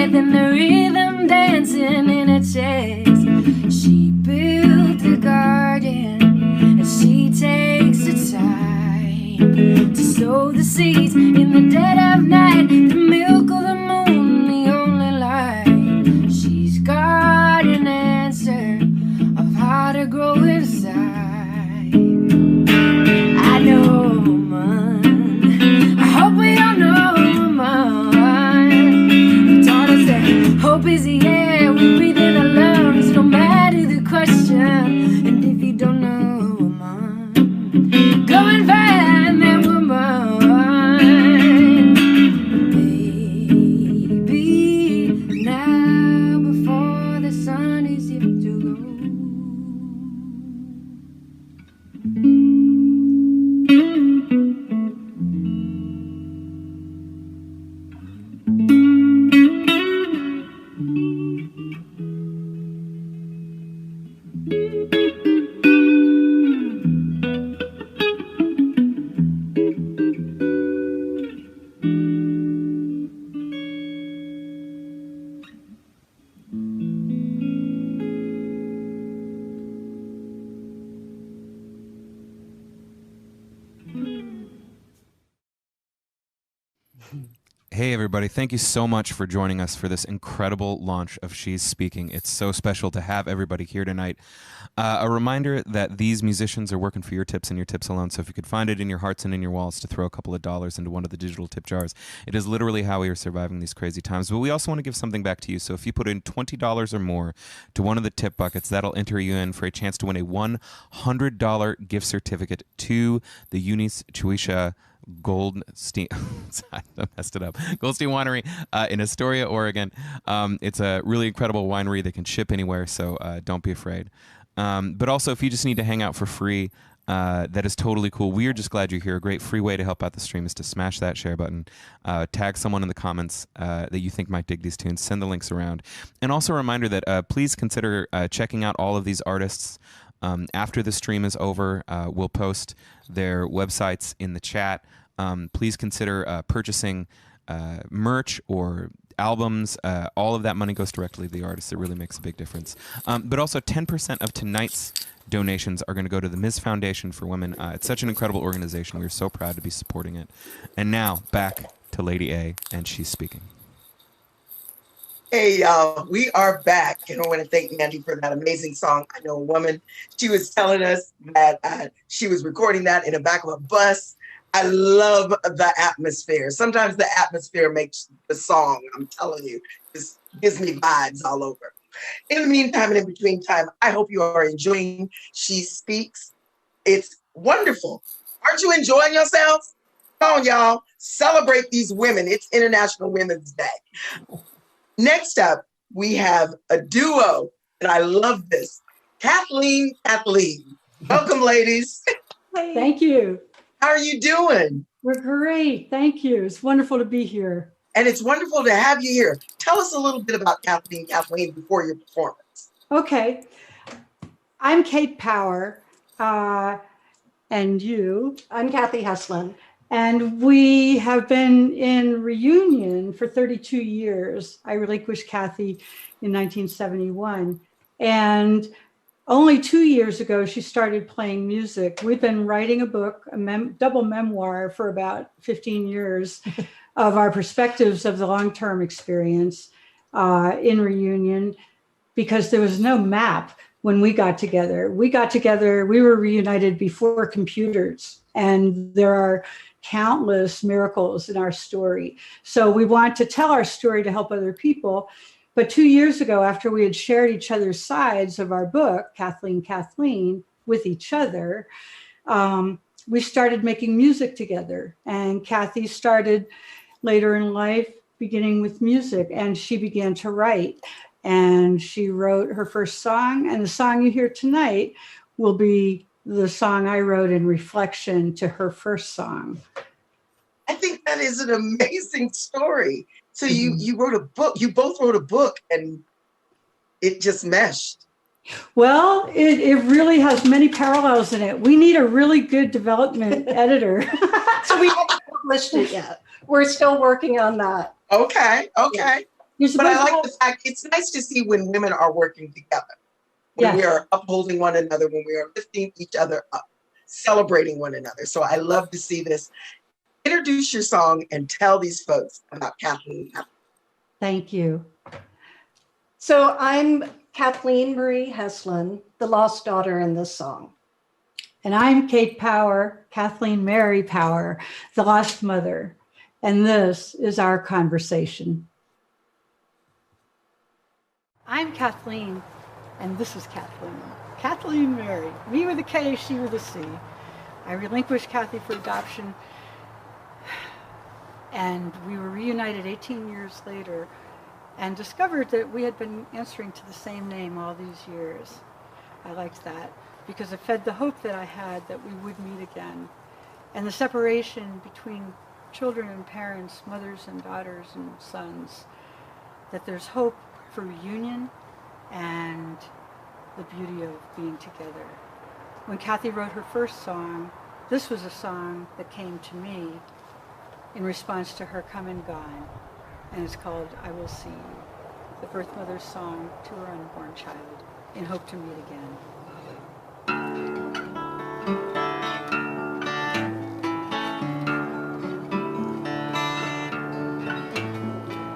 night, then the rhythm dancing in her chest. She built a garden, and she takes her time to sow the seeds in the dead of night. The milk of the moon, the only light. She's got an answer of how to grow inside. I know, woman. I hope we all know, woman. The daughter said, hope is the air we breathe in our lungs, no matter the question. And if you don't know, woman, go and find that woman. Baby, now before the sun is yet to go. Hey, everybody. Thank you so much for joining us for this incredible launch of She's Speaking. It's so special to have everybody here tonight. A reminder that these musicians are working for your tips and your tips alone, so if you could find it in your hearts and in your wallets to throw a couple of dollars into one of the digital tip jars, it is literally how we are surviving these crazy times. But we also want to give something back to you, so if you put in $20 or more to one of the tip buckets, that'll enter you in for a chance to win a $100 gift certificate to the Eunice Chuisha Goldstein, I messed it up. Goldstein Winery in Astoria, Oregon. It's a really incredible winery. They can ship anywhere, so don't be afraid. But also, if you just need to hang out for free, that is totally cool. We are just glad you're here. A great free way to help out the stream is to smash that share button, tag someone in the comments that you think might dig these tunes, send the links around. And also a reminder that please consider checking out all of these artists. After the stream is over, we'll post their websites in the chat. Please consider purchasing merch or albums. All of that money goes directly to the artists. It really makes a big difference. But also 10% of tonight's donations are going to go to the Ms. Foundation for Women. It's such an incredible organization. We're so proud to be supporting it. And now back to Lady A, and She's Speaking. Hey, y'all, we are back. And I want to thank Mandy for that amazing song, I Know a Woman. She was telling us that she was recording that in the back of a bus. I love the atmosphere. Sometimes the atmosphere makes the song, I'm telling you, just gives me vibes all over. In the meantime and in between time, I hope you are enjoying She Speaks. It's wonderful. Aren't you enjoying yourselves? Come on, y'all. Celebrate these women. It's International Women's Day. Next up, we have a duo, and I love this. Kathleen. Welcome, ladies. Thank you. How are you doing? We're great. Thank you. It's wonderful to be here. And it's wonderful to have you here. Tell us a little bit about Kathleen before your performance. Okay. I'm Kate Power, and you. I'm Kathy Heslin. And we have been in reunion for 32 years. I relinquished Kathy in 1971. And only 2 years ago, she started playing music. We've been writing a book, a double memoir for about 15 years of our perspectives of the long-term experience in reunion, because there was no map when we got together. We were reunited before computers, and there are countless miracles in our story. So we want to tell our story to help other people. But 2 years ago, after we had shared each other's sides of our book, Kathleen, with each other, we started making music together. And Kathy started later in life beginning with music, and she began to write. And she wrote her first song, and the song you hear tonight will be the song I wrote in reflection to her first song. I think that is an amazing story. So you wrote a book, you both wrote a book, and it just meshed. Well, it really has many parallels in it. We need a really good development editor. So we haven't published it yet. We're still working on that. Okay. But I like the fact it's nice to see when women are working together, when we are upholding one another, when we are lifting each other up, celebrating one another. So I love to see this. Introduce your song and tell these folks about Kathleen. Thank you. So I'm Kathleen Marie Heslin, the lost daughter in this song. And I'm Kate Power, Kathleen Mary Power, the lost mother. And this is our conversation. I'm Kathleen, and this is Kathleen. Kathleen Mary, me with a K, she with a C. I relinquished Kathy for adoption, and we were reunited 18 years later and discovered that we had been answering to the same name all these years. I liked that because it fed the hope that I had that we would meet again. And the separation between children and parents, mothers and daughters and sons, that there's hope for reunion and the beauty of being together. When Kathy wrote her first song, this was a song that came to me in response to her come and gone, and it's called I Will See You, the birth mother's song to her unborn child, in hope to meet again.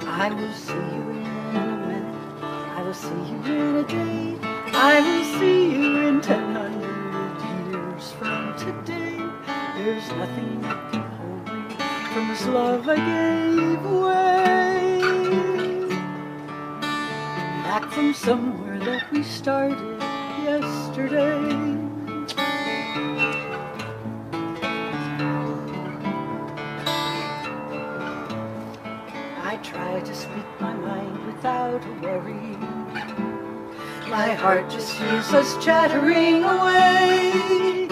I will see you in a minute, I will see you in a day, I will see you in 1,000 years from today. There's nothing that can hold me from this love I gave away. Back from somewhere that we started yesterday. I try to speak my mind without a worry. My heart just hears us chattering away,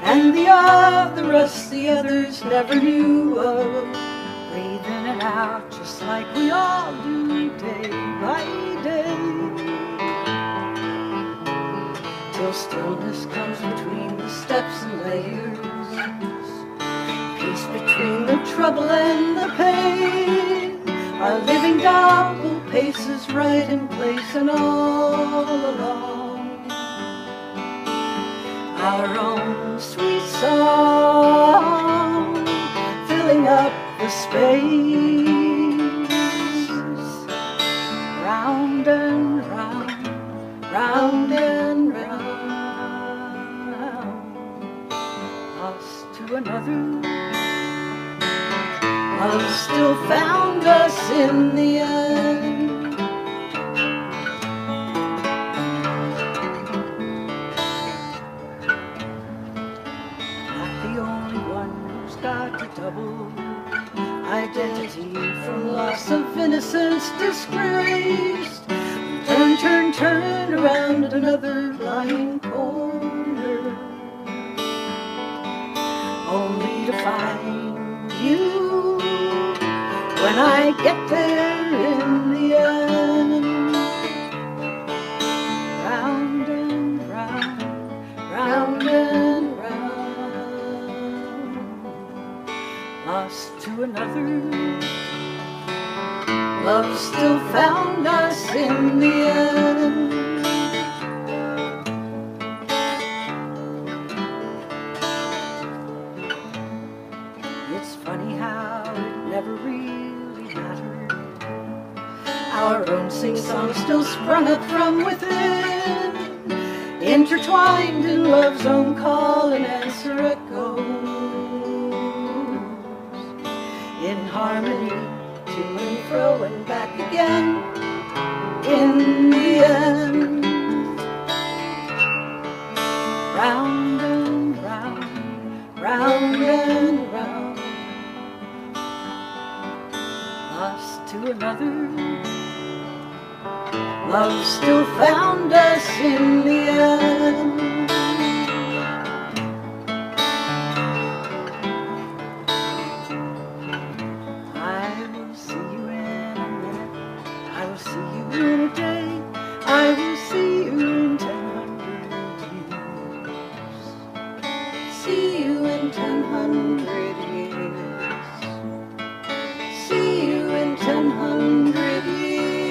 and the rest the others never knew of. Breathe in and out just like we all do day by day, till stillness comes between the steps and layers, peace between the trouble and the pain. Our living double paces right in place, and all along our own sweet song, filling up the space, round and round, round and round, us to another. Love still found us in the end. Not the only one who's got a double identity, from loss of innocence disgraced. Turn around at another lying corner, only to find you when I get there in the end. Round and round, round and round, lost to another. Love still found us in the end. It's funny how it never really mattered. Our own sing-song still sprung up from within, intertwined in love's own call and answer echoes, in harmony, to and fro and back again in the end. Round and round, round and round, lost to another. Love still found us in the end. I will see you in a minute, I will see you in a day, I will see you in 1,000 years. See you in 1,000 years. See you in 1,000 years.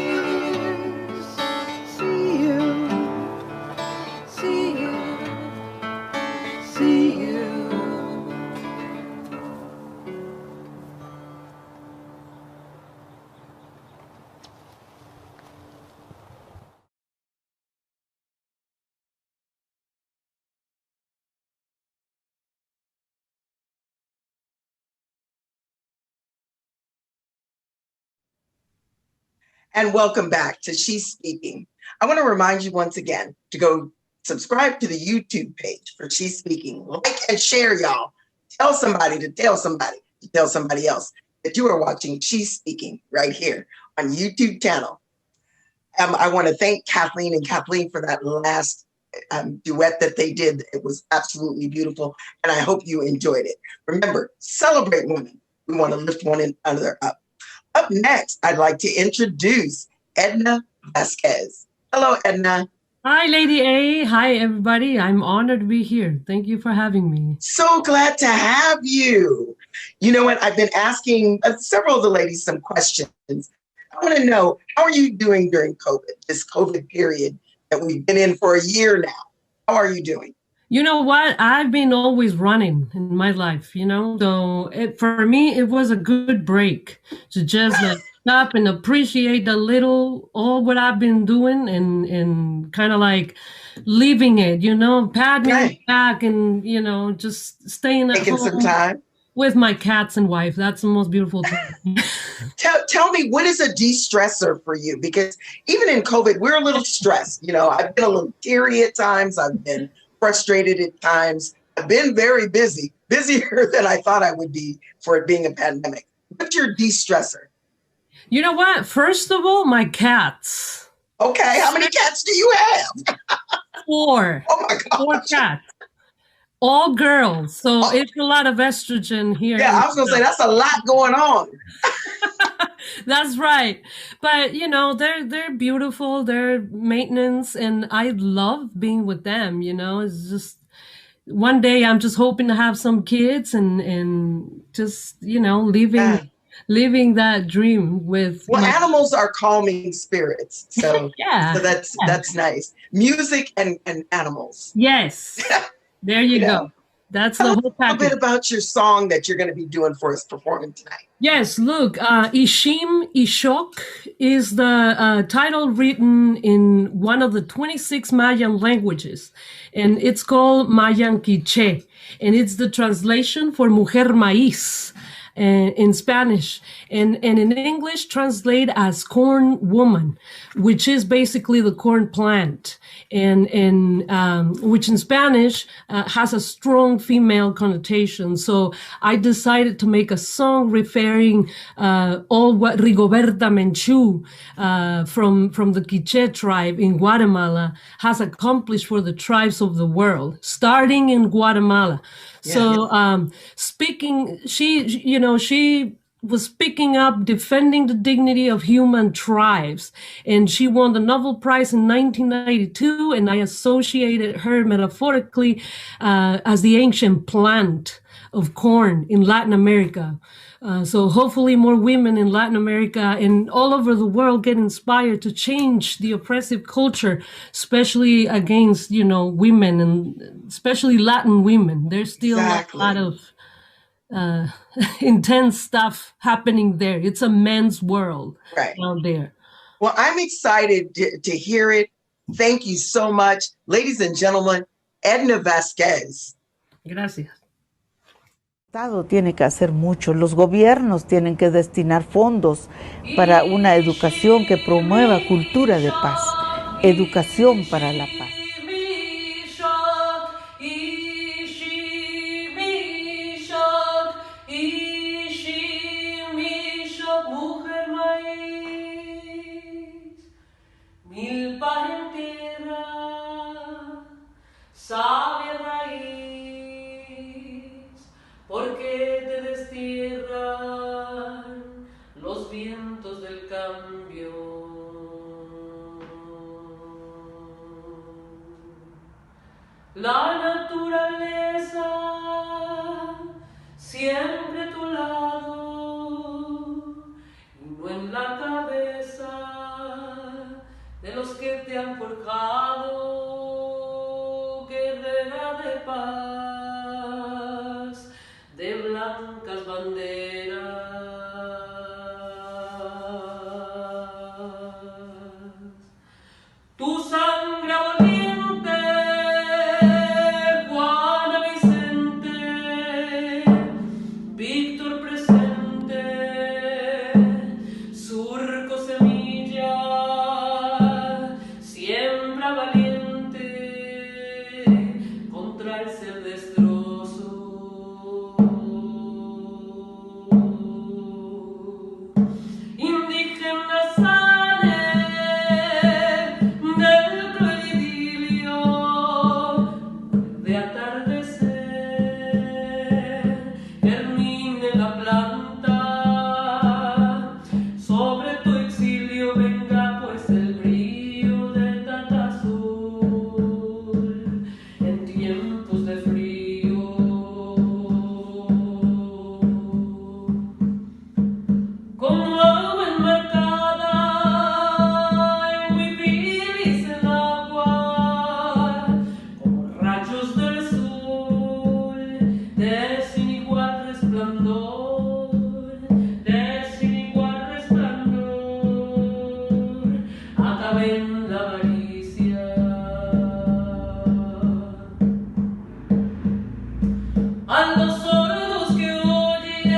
And welcome back to She's Speaking. I want to remind you once again to go subscribe to the YouTube page for She's Speaking. Like and share, y'all. Tell somebody to tell somebody to tell somebody else that you are watching She's Speaking right here on YouTube channel. I want to thank Kathleen and Kathleen for that last duet that they did. It was absolutely beautiful, and I hope you enjoyed it. Remember, celebrate women. We want to lift one another up. Up next, I'd like to introduce Edna Vasquez. Hello, Edna. Hi, Lady A. Hi, everybody. I'm honored to be here. Thank you for having me. So glad to have you. You know what? I've been asking several of the ladies some questions. I want to know, how are you doing during COVID, this COVID period that we've been in for a year now? How are you doing? You know what? I've been always running in my life, So for me, it was a good break to just stop and appreciate all what I've been doing and kind of like living it, patting it back and, just staying at Taking home some time with my cats and wife. That's the most beautiful thing. Tell me, what is a de-stressor for you? Because even in COVID, we're a little stressed. I've been a little teary at times. I've been frustrated at times. I've been very busy, busier than I thought I would be for it being a pandemic. What's your de-stressor? You know what? First of all, my cats. Okay. How many cats do you have? 4. Oh my God. 4 cats. All girls. So it's a lot of estrogen here. Yeah, I was going to say, that's a lot going on. That's right. But, they're beautiful. They're maintenance. And I love being with them, It's just one day I'm just hoping to have some kids and just, living that dream with. Well, animals are calming spirits. So, yeah. So that's nice. Music and animals. Yes. There you go. That's the whole package. A bit about your song that you're going to be doing for us performing tonight. Yes, look, Ishim Ishok is the title written in one of the 26 Mayan languages, and it's called Mayan Quiche, and it's the translation for Mujer Maíz in Spanish, and in English translate as corn woman, which is basically the corn plant, and which in Spanish has a strong female connotation. So I decided to make a song referring all what Rigoberta Menchú from the Quiche tribe in Guatemala has accomplished for the tribes of the world, starting in Guatemala. Yeah. So she was speaking up, defending the dignity of human tribes. And she won the Nobel Prize in 1992, and I associated her metaphorically as the ancient plant of corn in Latin America. So hopefully more women in Latin America and all over the world get inspired to change the oppressive culture, especially against, women, and especially Latin women. There's still a lot of intense stuff happening there. It's a men's world out there. Well, I'm excited to hear it. Thank you so much. Ladies and gentlemen, Edna Vasquez. Gracias. El Estado tiene que hacer mucho, los gobiernos tienen que destinar fondos para una educación que promueva cultura de paz, educación para la paz. Milpa en tierra, sabia raíz, ¿por qué te destierran los vientos del cambio? La naturaleza siempre a tu lado, y no en la cabeza de los que te han forjado, guerrera de paz, de blancas banderas. Tu sangre aboliente, Juana Vicente, Víctor presente, surco semilla saben la avaricia. A los sordos que oyen,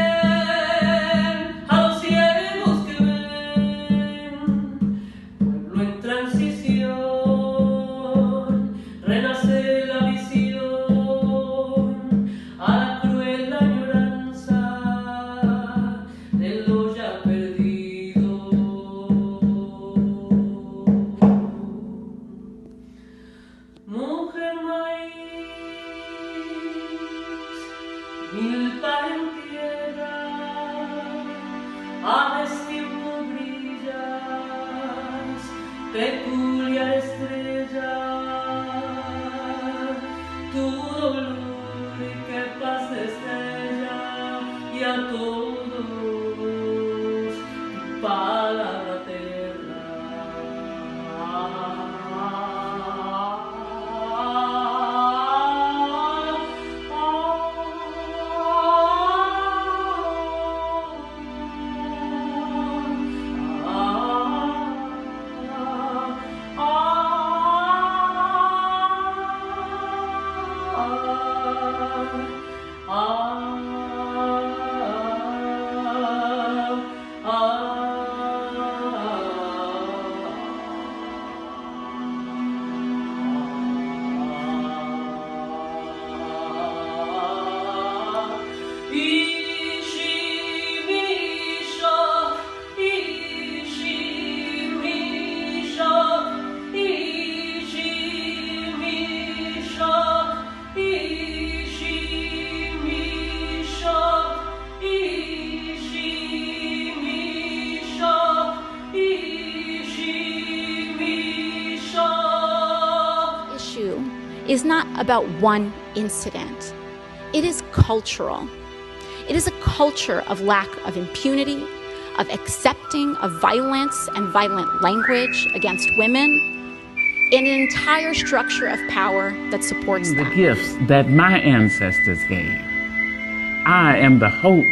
a los ciegos que ven, pueblo en transición, renace la visión, a la cruel añoranza de lo ya perdido. Mujer maíz, milpa en tierra, a destiempo brillas, peculiar estrella, tu dolor y que paz destella, y a todos tu palabra terna. Is not about one incident. It is cultural. It is a culture of lack of impunity, of accepting of violence and violent language against women, in an entire structure of power that supports The them. gifts that my ancestors gave. I am the hope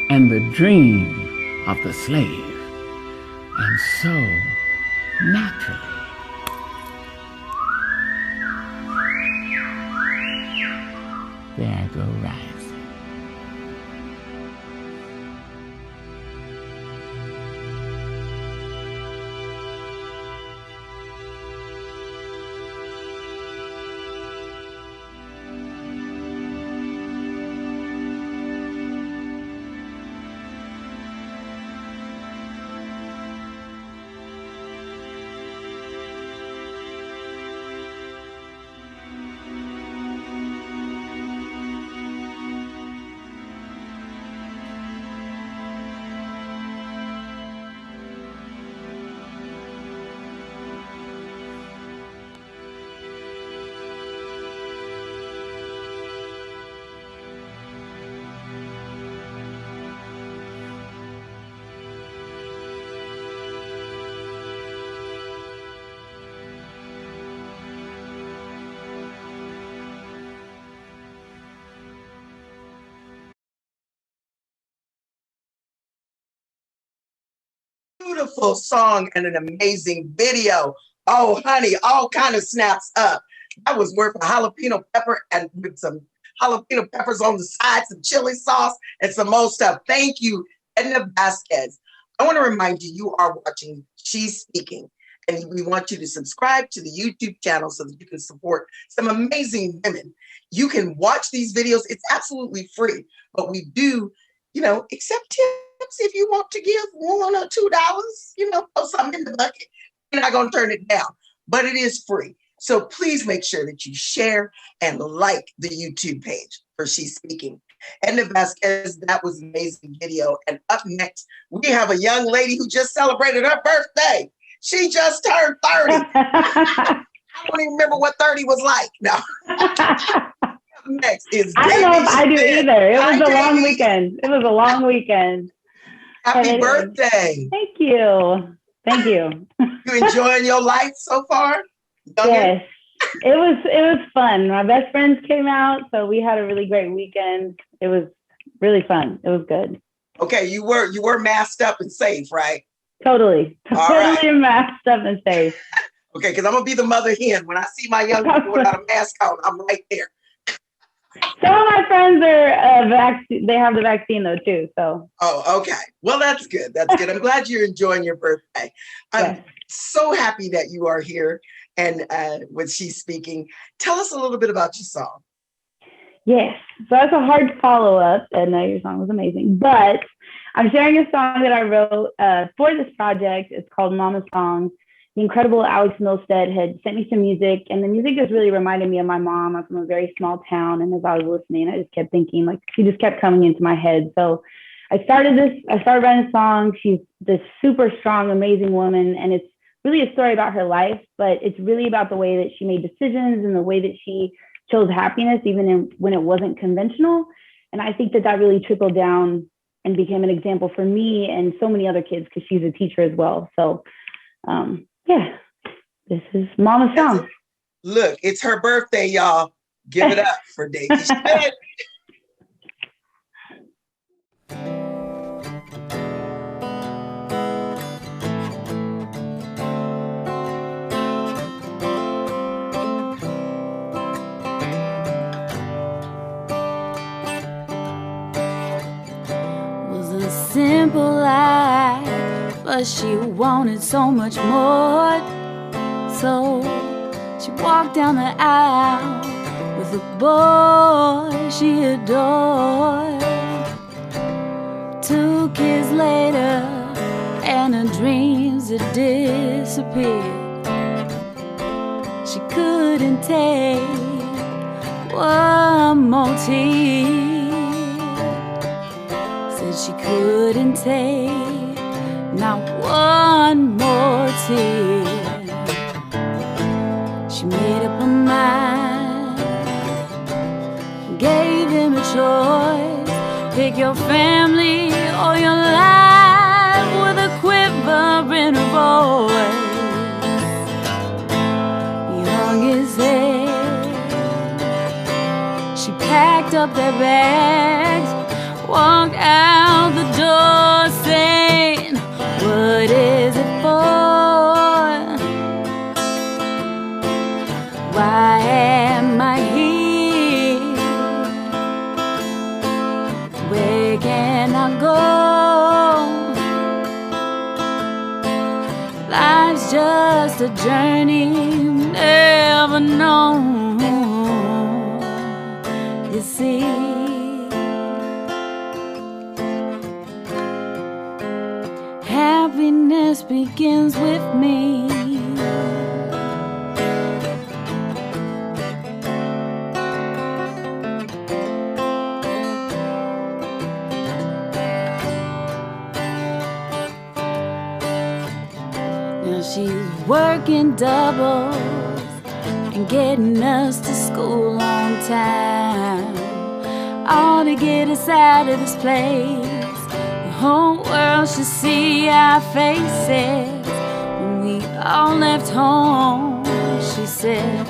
and the dream of the slave. And so, naturally, there I go rising. Beautiful song and an amazing video. Oh, honey, all kind of snaps up. That was worth a jalapeno pepper and with some jalapeno peppers on the side, some chili sauce, and some more stuff. Thank you, Edna Vasquez. I want to remind you, you are watching She's Speaking, and we want you to subscribe to the YouTube channel so that you can support some amazing women. You can watch these videos. It's absolutely free, but we do, accept tips if you want to give $1 or $2, throw something in the bucket. You're not going to turn it down, but it is free. So please make sure that you share and like the YouTube page for She's Speaking. Edna Vasquez, that was an amazing video. And up next, we have a young lady who just celebrated her birthday. She just turned 30. I don't even remember what 30 was like. No. Up next is I don't know if I do Schmidt. either. It was Hi, a long Davey. weekend. It was a long weekend. Happy birthday. Thank you. Thank you. You enjoying your life so far? Yes. It was fun. My best friends came out, so we had a really great weekend. It was really fun. It was good. Okay, you were masked up and safe, right? Totally right. masked up and safe. Okay, because I'm going to be the mother hen. When I see my young people without a mask on, I'm right there. Some of my friends are they have the vaccine though too. So. Oh, okay. Well, that's good. That's good. I'm glad you're enjoying your birthday. I'm so happy that you are here and when she's speaking. Tell us a little bit about your song. Yes. So that's a hard follow-up. And your song was amazing. But I'm sharing a song that I wrote for this project. It's called Mama's Song. The incredible Alex Milstead had sent me some music, and the music just really reminded me of my mom. I'm from a very small town, and as I was listening, I just kept thinking, like, she just kept coming into my head. So I started writing a song. She's this super strong, amazing woman, and it's really a story about her life, but it's really about the way that she made decisions and the way that she chose happiness, even when it wasn't conventional. And I think that really trickled down and became an example for me and so many other kids, because she's a teacher as well. So, yeah, this is Mama's Song. Look, it's her birthday, y'all. Give it up for Davey Schmidt. Was a simple life, but she wanted so much more. So she walked down the aisle with a boy she adored. 2 kids later, and her dreams had disappeared. She couldn't take one more tear. Said she couldn't take not one more tear. She made up her mind, gave him a choice. Pick your family or your life, with a quiver in her voice. He hung his head. She packed up their bags, walked out the door saying, what is it for? Why am I here? Where can I go? Life's just a journey you never known. You see, happiness begins with me. She's working doubles and getting us to school on time, all to get us out of this place. The whole world should see our faces. When we all left home, she said,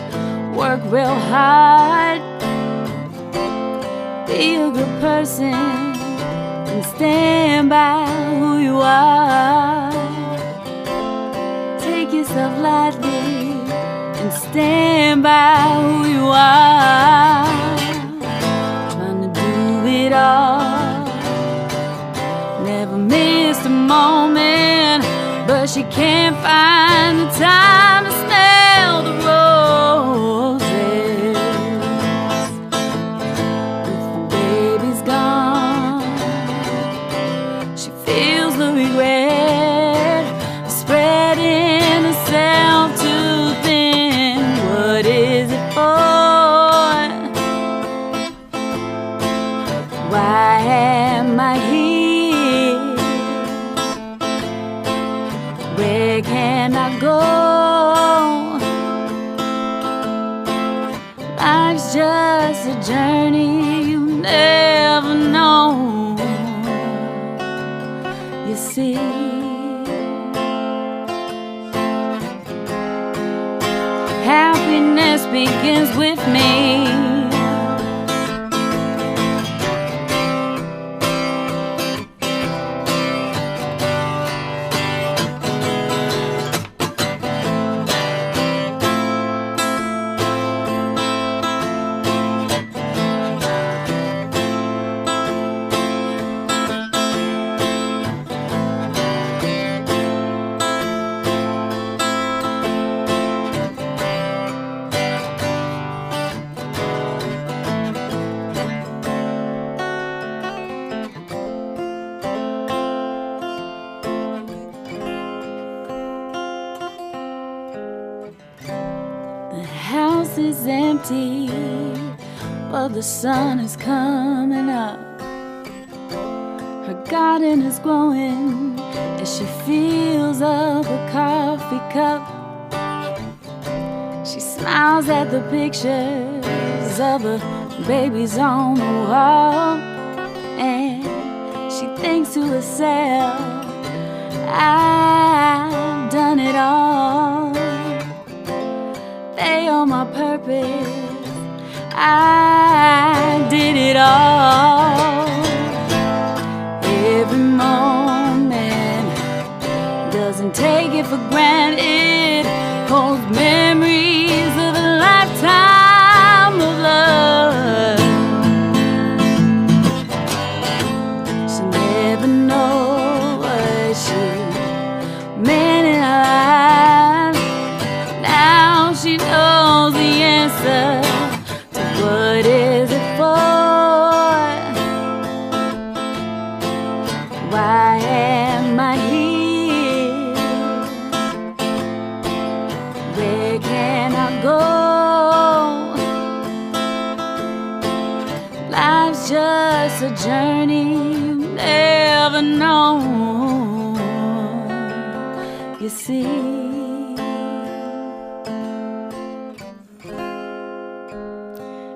work real hard, be a good person, and stand by who you are. Take yourself lightly and stand by who you are. Trying to do it all, never missed a moment, but she can't find the time to smell the roses. With the baby's gone, she feels the regret spreading herself too thin. What is it for? Why am I here? Where can I go? Life's just a journey you never know. You see, happiness begins with me. glass is empty, but the sun is coming up. Her garden is growing as she fills up a coffee cup. She smiles at the pictures of the babies on the wall, and she thinks to herself, I've done it all. They are my purpose, I did it all. Every moment doesn't take it for granted, holds memories of a lifetime of love. She never knows what she meant in her life. Now she knows the answer to what is it for? Why am I here? Where can I go? Life's just a journey you never know. You see,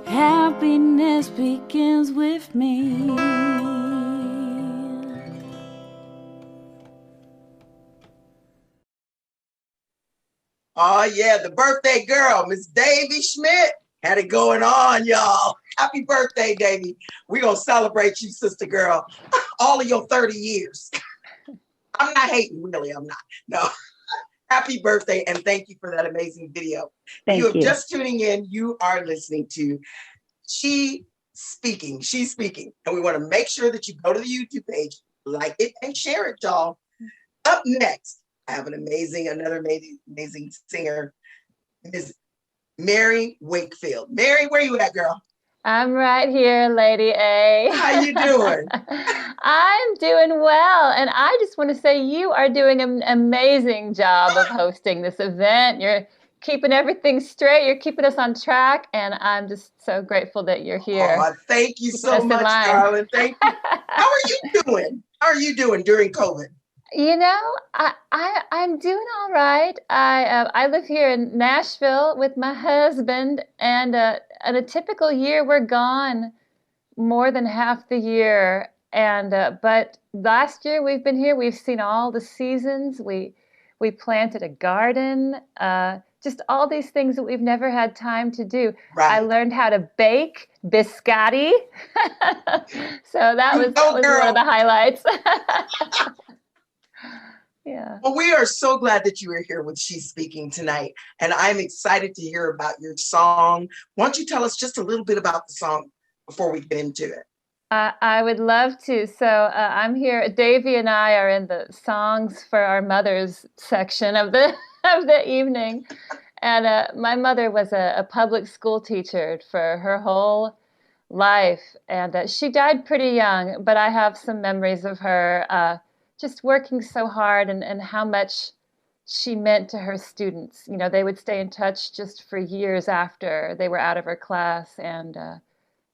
happiness begins with me. Oh yeah, the birthday girl, Miss Davey Schmidt, had it going on, y'all. Happy birthday, Davey. We're gonna celebrate you, sister girl. All of your 30 years. I'm not hating, really, I'm not. No. Happy birthday, and thank you for that amazing video. Thank You are you. just tuning in, you are listening to She's Speaking. And we want to make sure that you go to the YouTube page, like it, and share it, y'all. Up next, I have another amazing singer, Ms. Mary Wakefield. Mary, where you at, girl? I'm right here, Lady A. How you doing? I'm doing well, and I just want to say you are doing an amazing job of hosting this event. You're keeping everything straight. You're keeping us on track, and I'm just so grateful that you're here. Oh, thank you so much, darling. Thank you. How are you doing? How are you doing during COVID? You know, I'm doing all right. I live here in Nashville with my husband, and in a typical year, we're gone more than half the year. And but last year we've been here. We've seen all the seasons. We planted a garden. Just all these things that we've never had time to do. Right. I learned how to bake biscotti. So that was one of the highlights. Yeah. Well, we are so glad that you are here with She's Speaking tonight, and I'm excited to hear about your song. Why don't you tell us just a little bit about the song before we get into it? I would love to. So I'm here. Davey and I are in the Songs for Our Mothers section of the evening, and my mother was a public school teacher for her whole life, and she died pretty young. But I have some memories of her. Just working so hard and how much she meant to her students. You know, they would stay in touch just for years after they were out of her class. And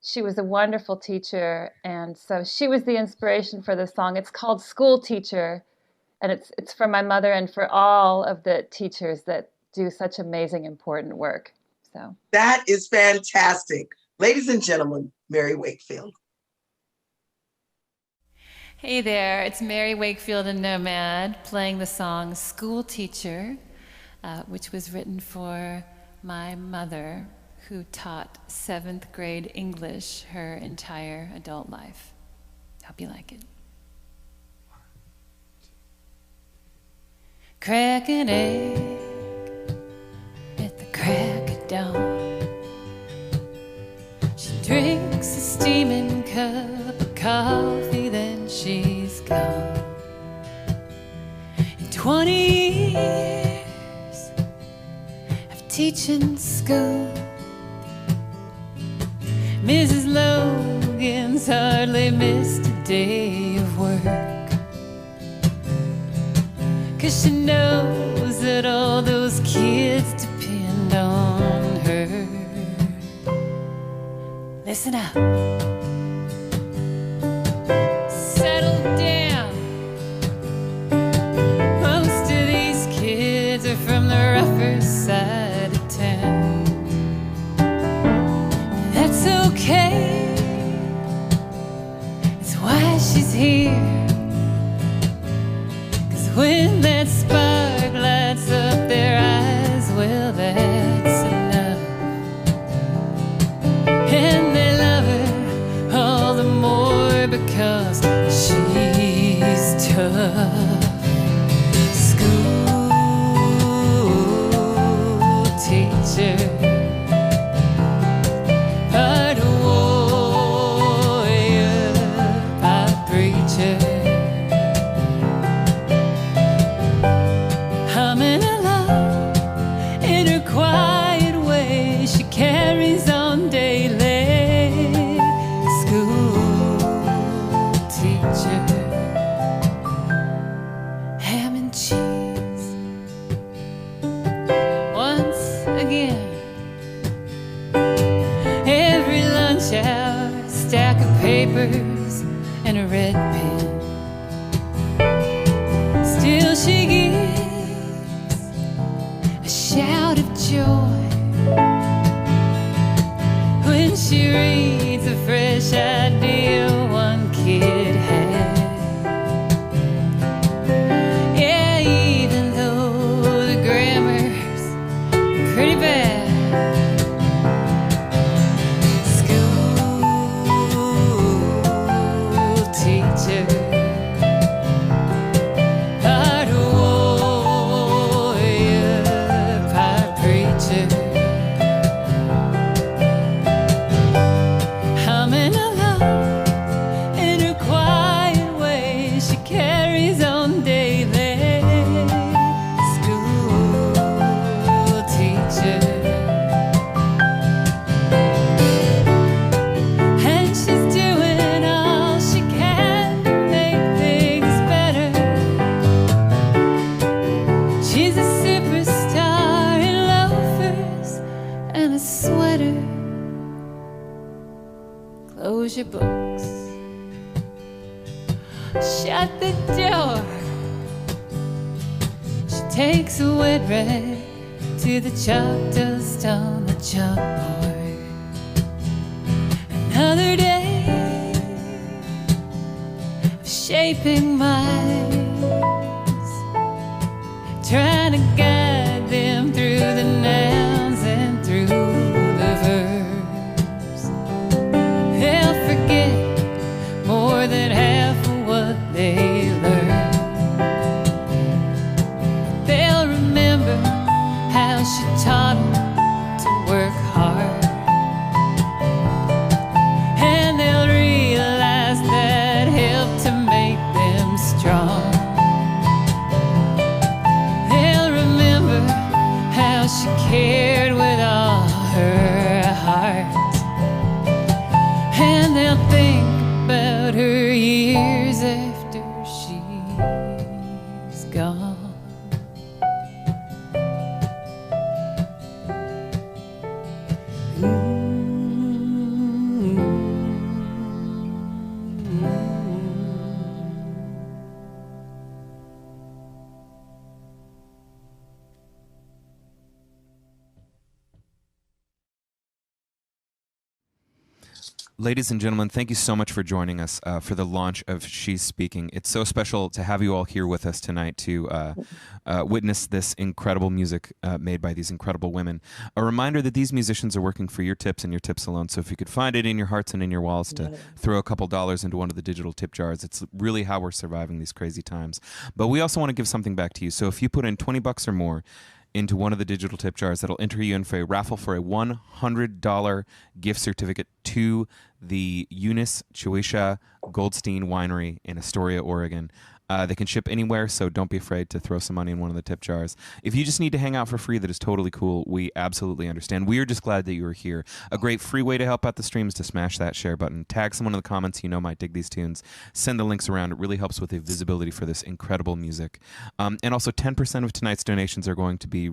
she was a wonderful teacher. And so she was the inspiration for the song. It's called School Teacher. And it's for my mother and for all of the teachers that do such amazing, important work. So that is fantastic. Ladies and gentlemen, Mary Wakefield. Hey there, it's Mary Wakefield and Nomad playing the song School Teacher, which was written for my mother, who taught 7th grade English her entire adult life. Hope you like it. Crack an egg at the crack of dawn. She drinks a steaming cup of coffee, then she's gone. In 20 years of teaching school, Mrs. Logan's hardly missed a day of work, 'cause she knows that all those kids depend on her. Listen up. Settle down. Most of these kids are from the rougher side of town. That's okay. It's why she's here. 'Cause when that spark lights up their eyes, well, that's enough. And they love her all the more because she's tough. School teacher, part warrior, part preacher, humming along in her quiet way. She carries on daily. School teacher, ham and cheese. Once again, every lunch hour, a stack of papers and a red pen. Still she gives a shout of joy when she reads a fresh idea one kid had. Yeah, even though the grammar's pretty bad. School teacher, part warrior, part preacher, humming along in her quiet way. She carries on daily. School teacher, and she's doing all she can to make things better. She's a superstar in loafers and a sweater. Close your books, shut the door. She takes a wet rag to the chalk dust on the chalkboard. Another day of shaping minds, trying to guide them through the nouns and through the verbs. They'll forget more than half of what they learned. They'll remember how she taught them to work hard. And they'll realize that helped to make them strong. They'll remember how she cared with all her heart. And they'll think about her years after she's gone. Ladies and gentlemen, thank you so much for joining us for the launch of She's Speaking. It's so special to have you all here with us tonight to witness this incredible music made by these incredible women. A reminder that these musicians are working for your tips and your tips alone, so if you could find it in your hearts and in your wallets to throw a couple dollars into one of the digital tip jars, it's really how we're surviving these crazy times. But we also want to give something back to you, so if you put in $20 or more into one of the digital tip jars, that'll enter you in for a raffle for a $100 gift certificate to the Eunice Chiwisha Goldstein Winery in Astoria, Oregon. They can ship anywhere, so don't be afraid to throw some money in one of the tip jars. If you just need to hang out for free, that is totally cool. We absolutely understand. We are just glad that you are here. A great free way to help out the stream is to smash that share button. Tag someone in the comments you know might dig these tunes. Send the links around. It really helps with the visibility for this incredible music. And also 10% of tonight's donations are going to be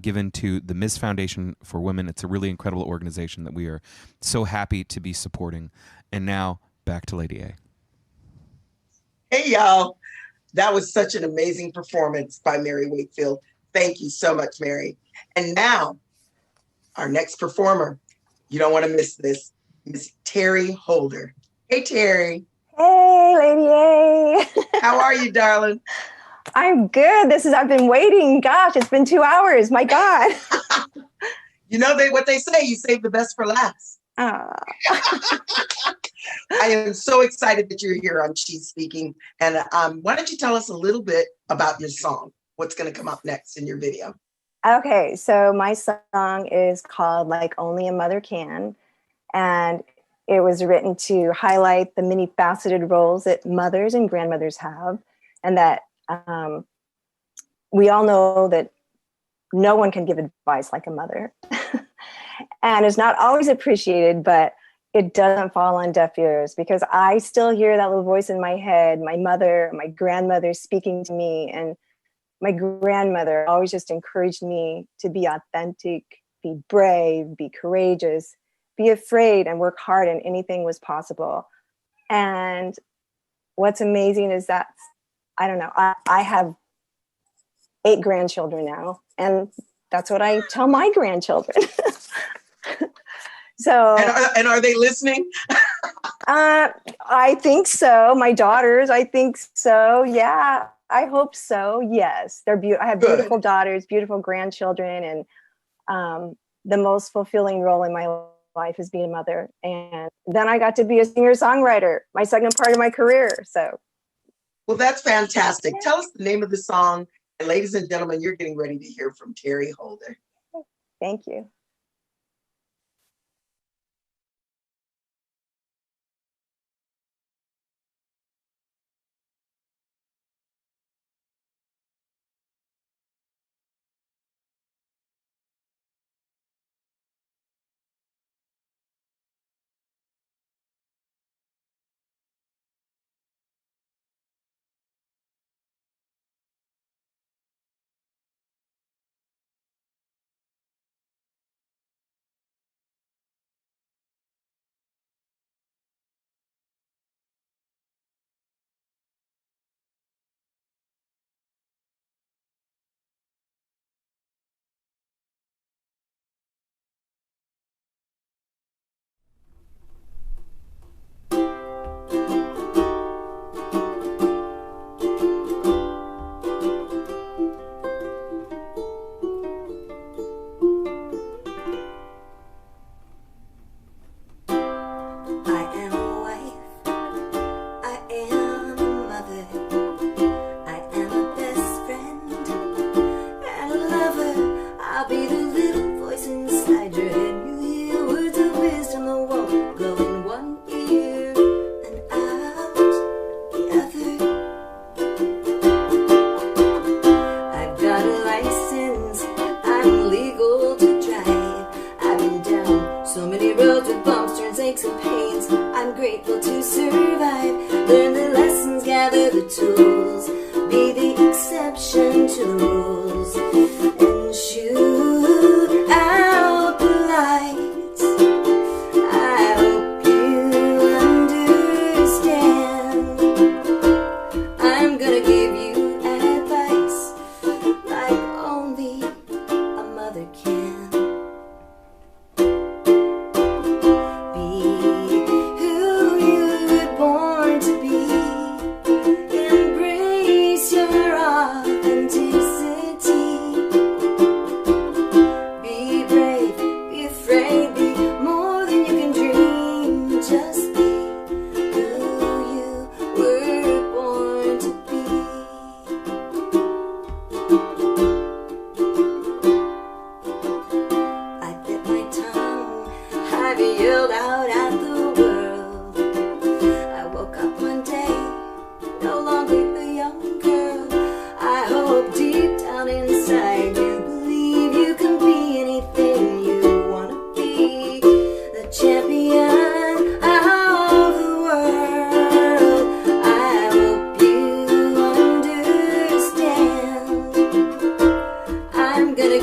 given to the Ms. Foundation for Women. It's a really incredible organization that we are so happy to be supporting. And now, back to Lady A. Hey, y'all. That was such an amazing performance by Mary Wakefield. Thank you so much, Mary. And now, our next performer. You don't want to miss this. Miss Terry Holder. Hey, Terry. Hey, Lady A. How are you, darling? I'm good. I've been waiting. Gosh, it's been 2 hours. My God. You know what they say, you save the best for last. I am so excited that you're here on She's Speaking. And why don't you tell us a little bit about your song? What's going to come up next in your video? Okay, so my song is called Like Only a Mother Can. And it was written to highlight the many faceted roles that mothers and grandmothers have. And that we all know that no one can give advice like a mother. And it's not always appreciated, but it doesn't fall on deaf ears, because I still hear that little voice in my head, my mother, my grandmother speaking to me. And my grandmother always just encouraged me to be authentic, be brave, be courageous, be afraid, and work hard, and anything was possible. And what's amazing is that, I don't know, I have 8 grandchildren now, and that's what I tell my grandchildren. So, and are they listening? I think so. My daughters, I think so. Yeah, I hope so. Yes, they're beautiful. I have beautiful daughters, beautiful grandchildren, and the most fulfilling role in my life is being a mother. And then I got to be a singer-songwriter, my second part of my career. So, well, that's fantastic. Tell us the name of the song, and ladies and gentlemen, you're getting ready to hear from Terry Holder. Thank you.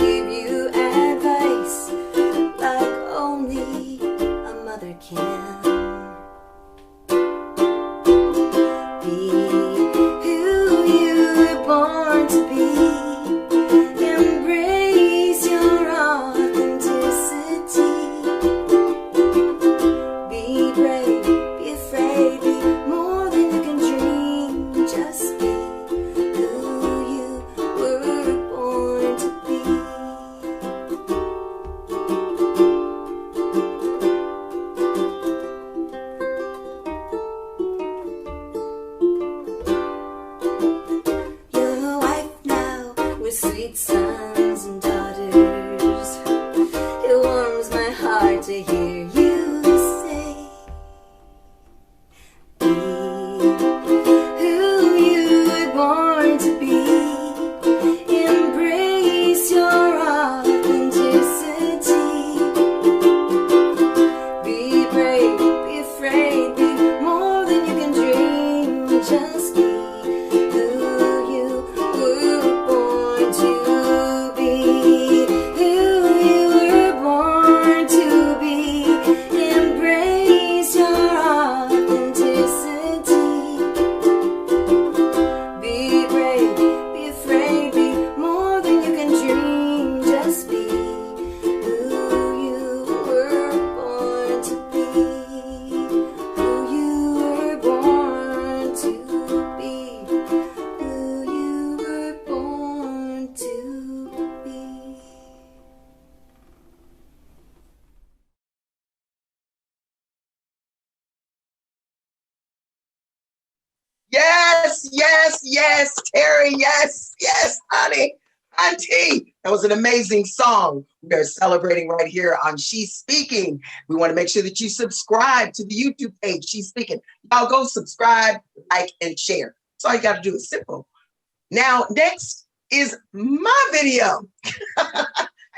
give you advice like only a mother can. Be who you were born to be. Embrace your authenticity. Be brave, be afraid, be more than you can dream. Just be who you were born to be. You're a wife now with sweet sons and daughters. It warms my heart to hear you say, be who you were born to be. Embrace your authenticity. Be brave, be afraid, be more than you can dream. Just be who you were born to be. Who you were born to be. Embrace your authenticity. Be brave, be afraid, be more than you can dream. Just be who you were born to be. Who you were born to be. Who you were born to be. Yes, yes, yes, Terry. Yes, yes, honey. Auntie, that was an amazing song. We are celebrating right here on She's Speaking. We want to make sure that you subscribe to the YouTube page, She's Speaking. Y'all go subscribe, like, and share. So all you got to do is simple. Now, next is my video. I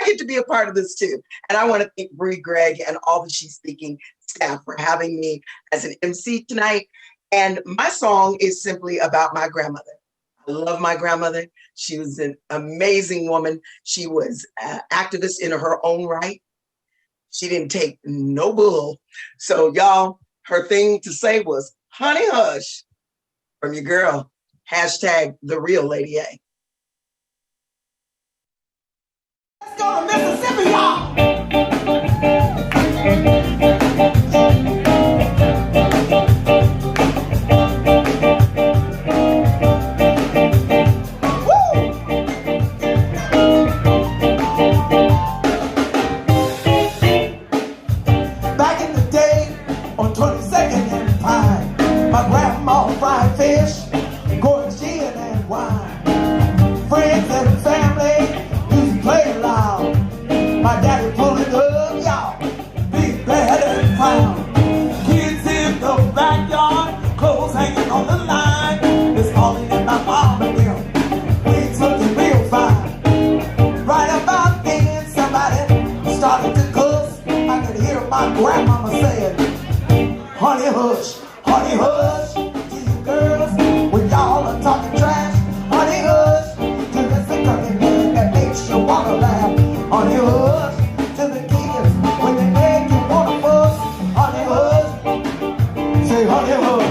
get to be a part of this too. And I want to thank Bree Gregg and all the She's Speaking staff for having me as an MC tonight. And my song is simply about my grandmother. I love my grandmother. She was an amazing woman. She was an activist in her own right. She didn't take no bull. So y'all, her thing to say was, honey hush, from your girl, hashtag the real Lady A. Let's go to Mississippi, y'all. Back in the day, on 22nd and Pine, my grandma fried fish, gorgeous gin and wine. Friends and family used to play loud. My daddy pulling up, y'all, big bad and proud. Kids in the backyard, clothes hanging on the line. It's calling in my mom and them. We looking real fine. Right about then, somebody started to cuss. I could hear my grandmama saying, honey hush, to you girls when y'all are talking trash. Honey hush, to the second man that makes you wanna laugh. Honey hush, to the kids when they make you wanna fuss. Honey hush, say honey hush.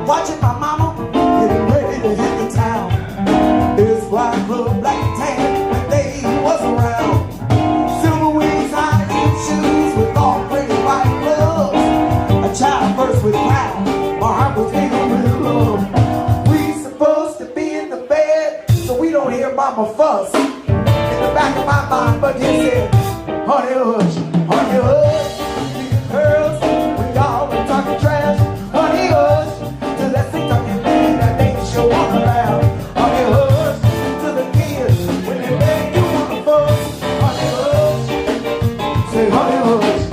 Watching my mama getting ready to hit the town. It's white club, black tan when they was around. Silver wings, high heel shoes with all pretty white gloves. A child first with crown, my heart was beating with love. We supposed to be in the bed so we don't hear mama fuss. In the back of my mind, but he said, honey hush, these girls, when y'all were talking trash. Honey hush, to that sick-talking man that makes you wanna laugh. Honey hush, to the kids when they make you wanna fuss. Honey hush, say honey hush.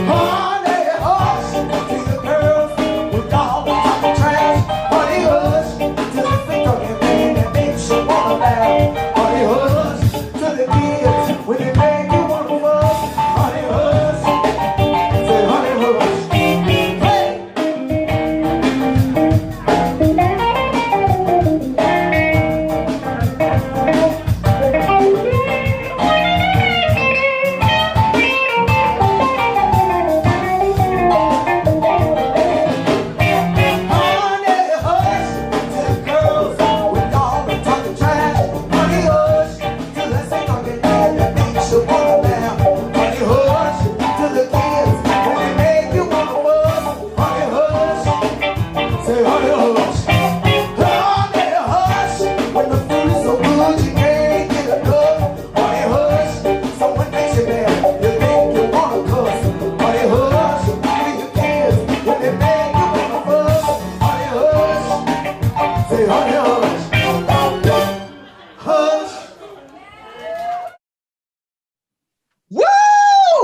Honey hush, to the girls when y'all were talking trash. Honey hush, to the sick-talking man that makes you wanna laugh. Honey hush, to the kids when they make you wanna fuss. Honey hush, say honey hush.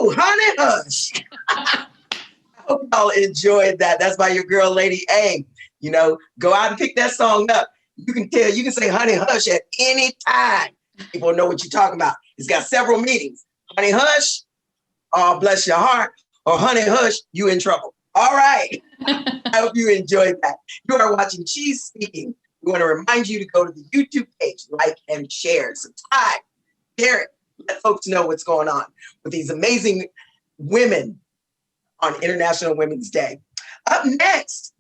Oh, Honey Hush. I hope y'all enjoyed that. That's by your girl, Lady A. You know, go out and pick that song up. You can say Honey Hush at any time. People know what you're talking about. It's got several meanings. Honey Hush, oh, bless your heart. Or Honey Hush, you in trouble. All right. I hope you enjoyed that. You are watching She's Speaking. We want to remind you to go to the YouTube page, like and share, subscribe, share it. Let folks know what's going on with these amazing women on International Women's Day. Up next,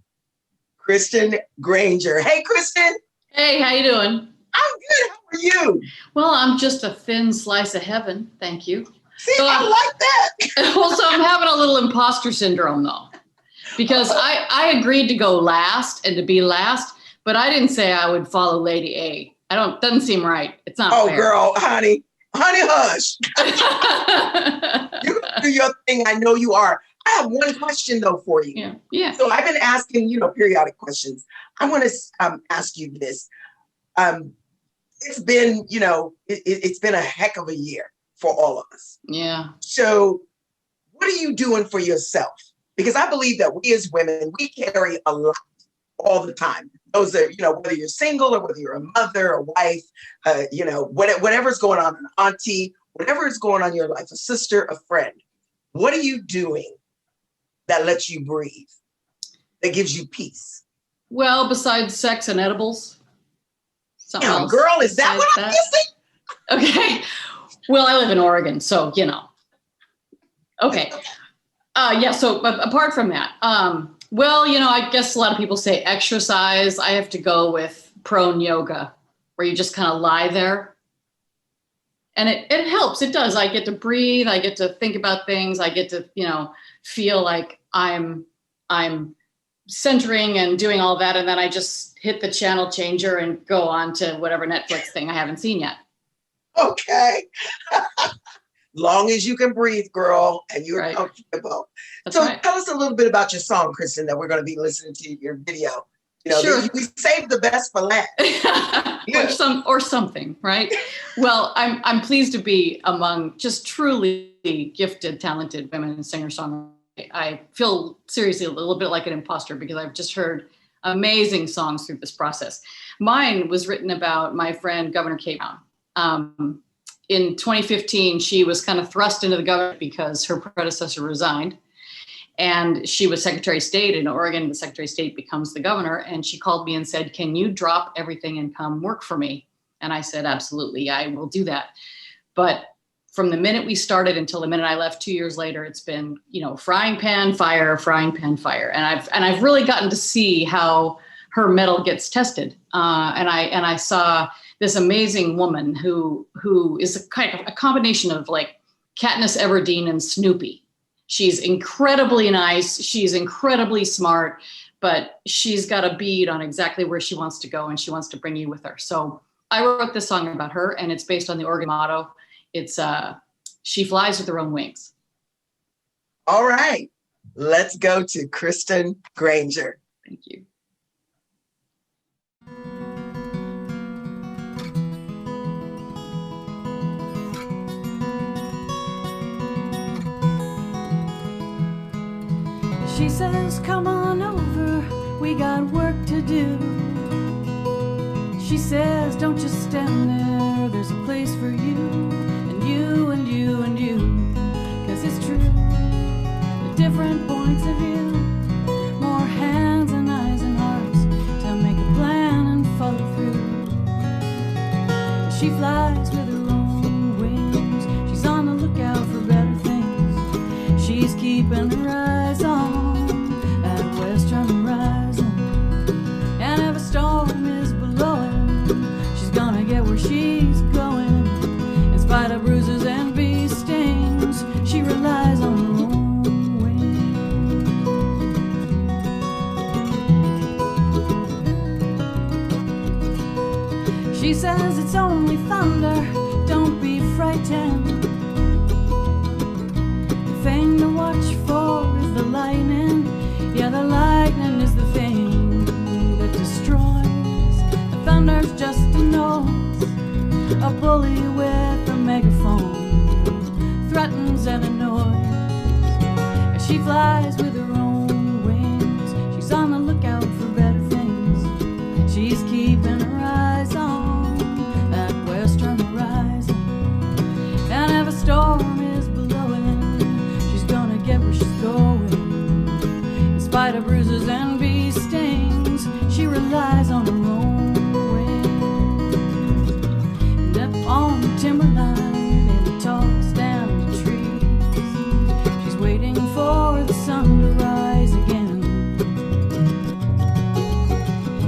Kristen Granger. Hey, Kristen. Hey, how you doing? I'm good. How are you? Well, I'm just a thin slice of heaven. Thank you. See, so I like that. Well, so I'm having a little imposter syndrome, though, because I agreed to go last and to be last, but I didn't say I would follow Lady A. Doesn't seem right. It's not fair. Oh, girl, honey hush. You do your thing. I know you are. I have one question though for you. Yeah. So I've been asking, periodic questions. I want to ask you this. It's been, it's been a heck of a year for all of us. Yeah. So what are you doing for yourself? Because I believe that we as women, we carry a lot all the time. Those are, whether you're single or whether you're a mother, a wife, whatever's going on, an auntie, whatever is going on in your life, a sister, a friend. What are you doing that lets you breathe, that gives you peace? Well, besides sex and edibles. Damn, girl, is that what I'm missing? Okay. Well, I live in Oregon, so, Okay. Yeah, so apart from that, well, I guess a lot of people say exercise. I have to go with prone yoga, where you just kind of lie there. And it helps. It does. I get to breathe. I get to think about things. I get to, feel like I'm centering and doing all that. And then I just hit the channel changer and go on to whatever Netflix thing I haven't seen yet. Okay. Long as you can breathe, girl, and you're comfortable. That's so right. Tell us a little bit about your song, Kristen, that we're going to be listening to your video. Sure. We saved the best for last. or something, right? Well, I'm pleased to be among just truly gifted, talented women and singer-songwriters. I feel seriously a little bit like an imposter because I've just heard amazing songs through this process. Mine was written about my friend, Governor Kate Brown. In 2015, she was kind of thrust into the government because her predecessor resigned. And she was Secretary of State in Oregon. The Secretary of State becomes the governor. And she called me and said, can you drop everything and come work for me? And I said, absolutely, I will do that. But from the minute we started until the minute I left 2 years later, it's been, frying pan, fire, frying pan, fire. And I've really gotten to see how her mettle gets tested. And I saw this amazing woman who is a kind of a combination of like Katniss Everdeen and Snoopy. She's incredibly nice. She's incredibly smart, but she's got a bead on exactly where she wants to go, and she wants to bring you with her. So I wrote this song about her, and it's based on the Oregon motto. It's she flies with her own wings. All right, let's go to Kristen Granger. Thank you. She says, come on over, we got work to do. She says, don't just stand there, there's a place for you, and you, and you, and you. 'Cause it's true, the different points of view, more hands and eyes and hearts to make a plan and follow through. She flies with her own wings, she's on the lookout for better things. She's keeping her eyes on western horizon, and if a storm is blowing, she's gonna get where she's going. In spite of bruises and bee stings, she relies on her own wings. She says it's only thunder, don't be frightened. The thing to watch for is the lightning. Yeah, the lightning is the thing that destroys. The thunder's just a nose, a bully with a megaphone, threatens and annoys. timberline and it talks down the trees. She's waiting for the sun to rise again.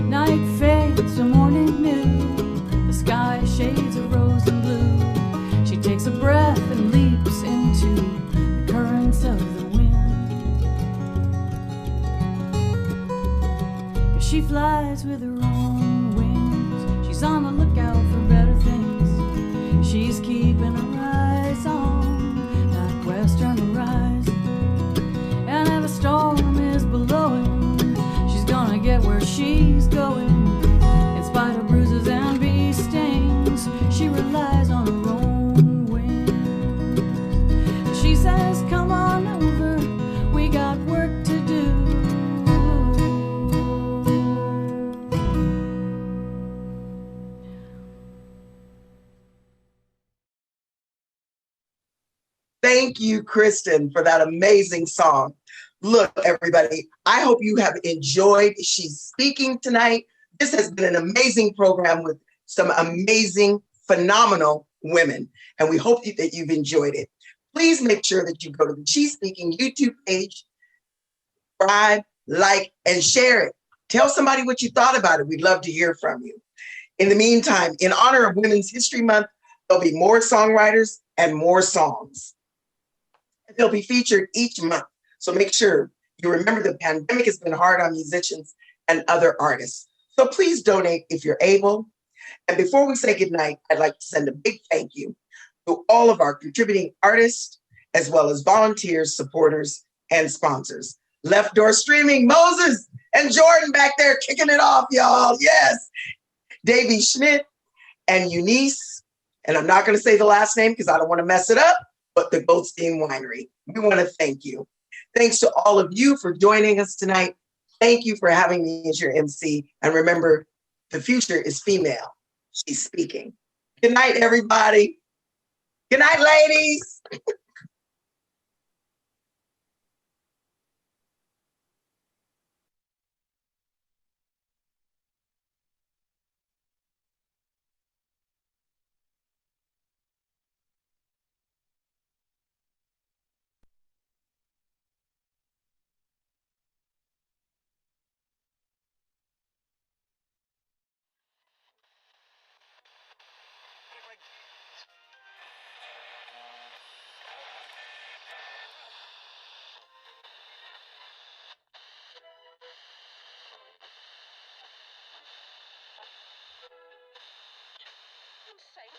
Night fades to morning new. The sky shades of rose and blue. She takes a breath and leaps into the currents of the wind. 'Cause she flies with her own wings. She's on the lookout for better things. She's keeping her eyes on that western horizon. And if a storm is blowing, she's gonna get where she's going. In spite of bruises and bee stings, she relies on her own wings. She says, come on over, we got work to do. Thank you, Kristen, for that amazing song. Look, everybody, I hope you have enjoyed She's Speaking tonight. This has been an amazing program with some amazing, phenomenal women, and we hope that you've enjoyed it. Please make sure that you go to the She's Speaking YouTube page, subscribe, like, and share it. Tell somebody what you thought about it. We'd love to hear from you. In the meantime, in honor of Women's History Month, there'll be more songwriters and more songs. They'll be featured each month. So make sure you remember the pandemic has been hard on musicians and other artists. So please donate if you're able. And before we say goodnight, I'd like to send a big thank you to all of our contributing artists, as well as volunteers, supporters, and sponsors. Left Door Streaming, Moses and Jordan back there kicking it off, y'all. Yes. Davey Schmidt and Eunice. And I'm not going to say the last name because I don't want to mess it up, but the Goldstein Winery. We want to thank you. Thanks to all of you for joining us tonight. Thank you for having me as your MC. And remember, the future is female. She's speaking. Good night, everybody. Good night, ladies. Insane.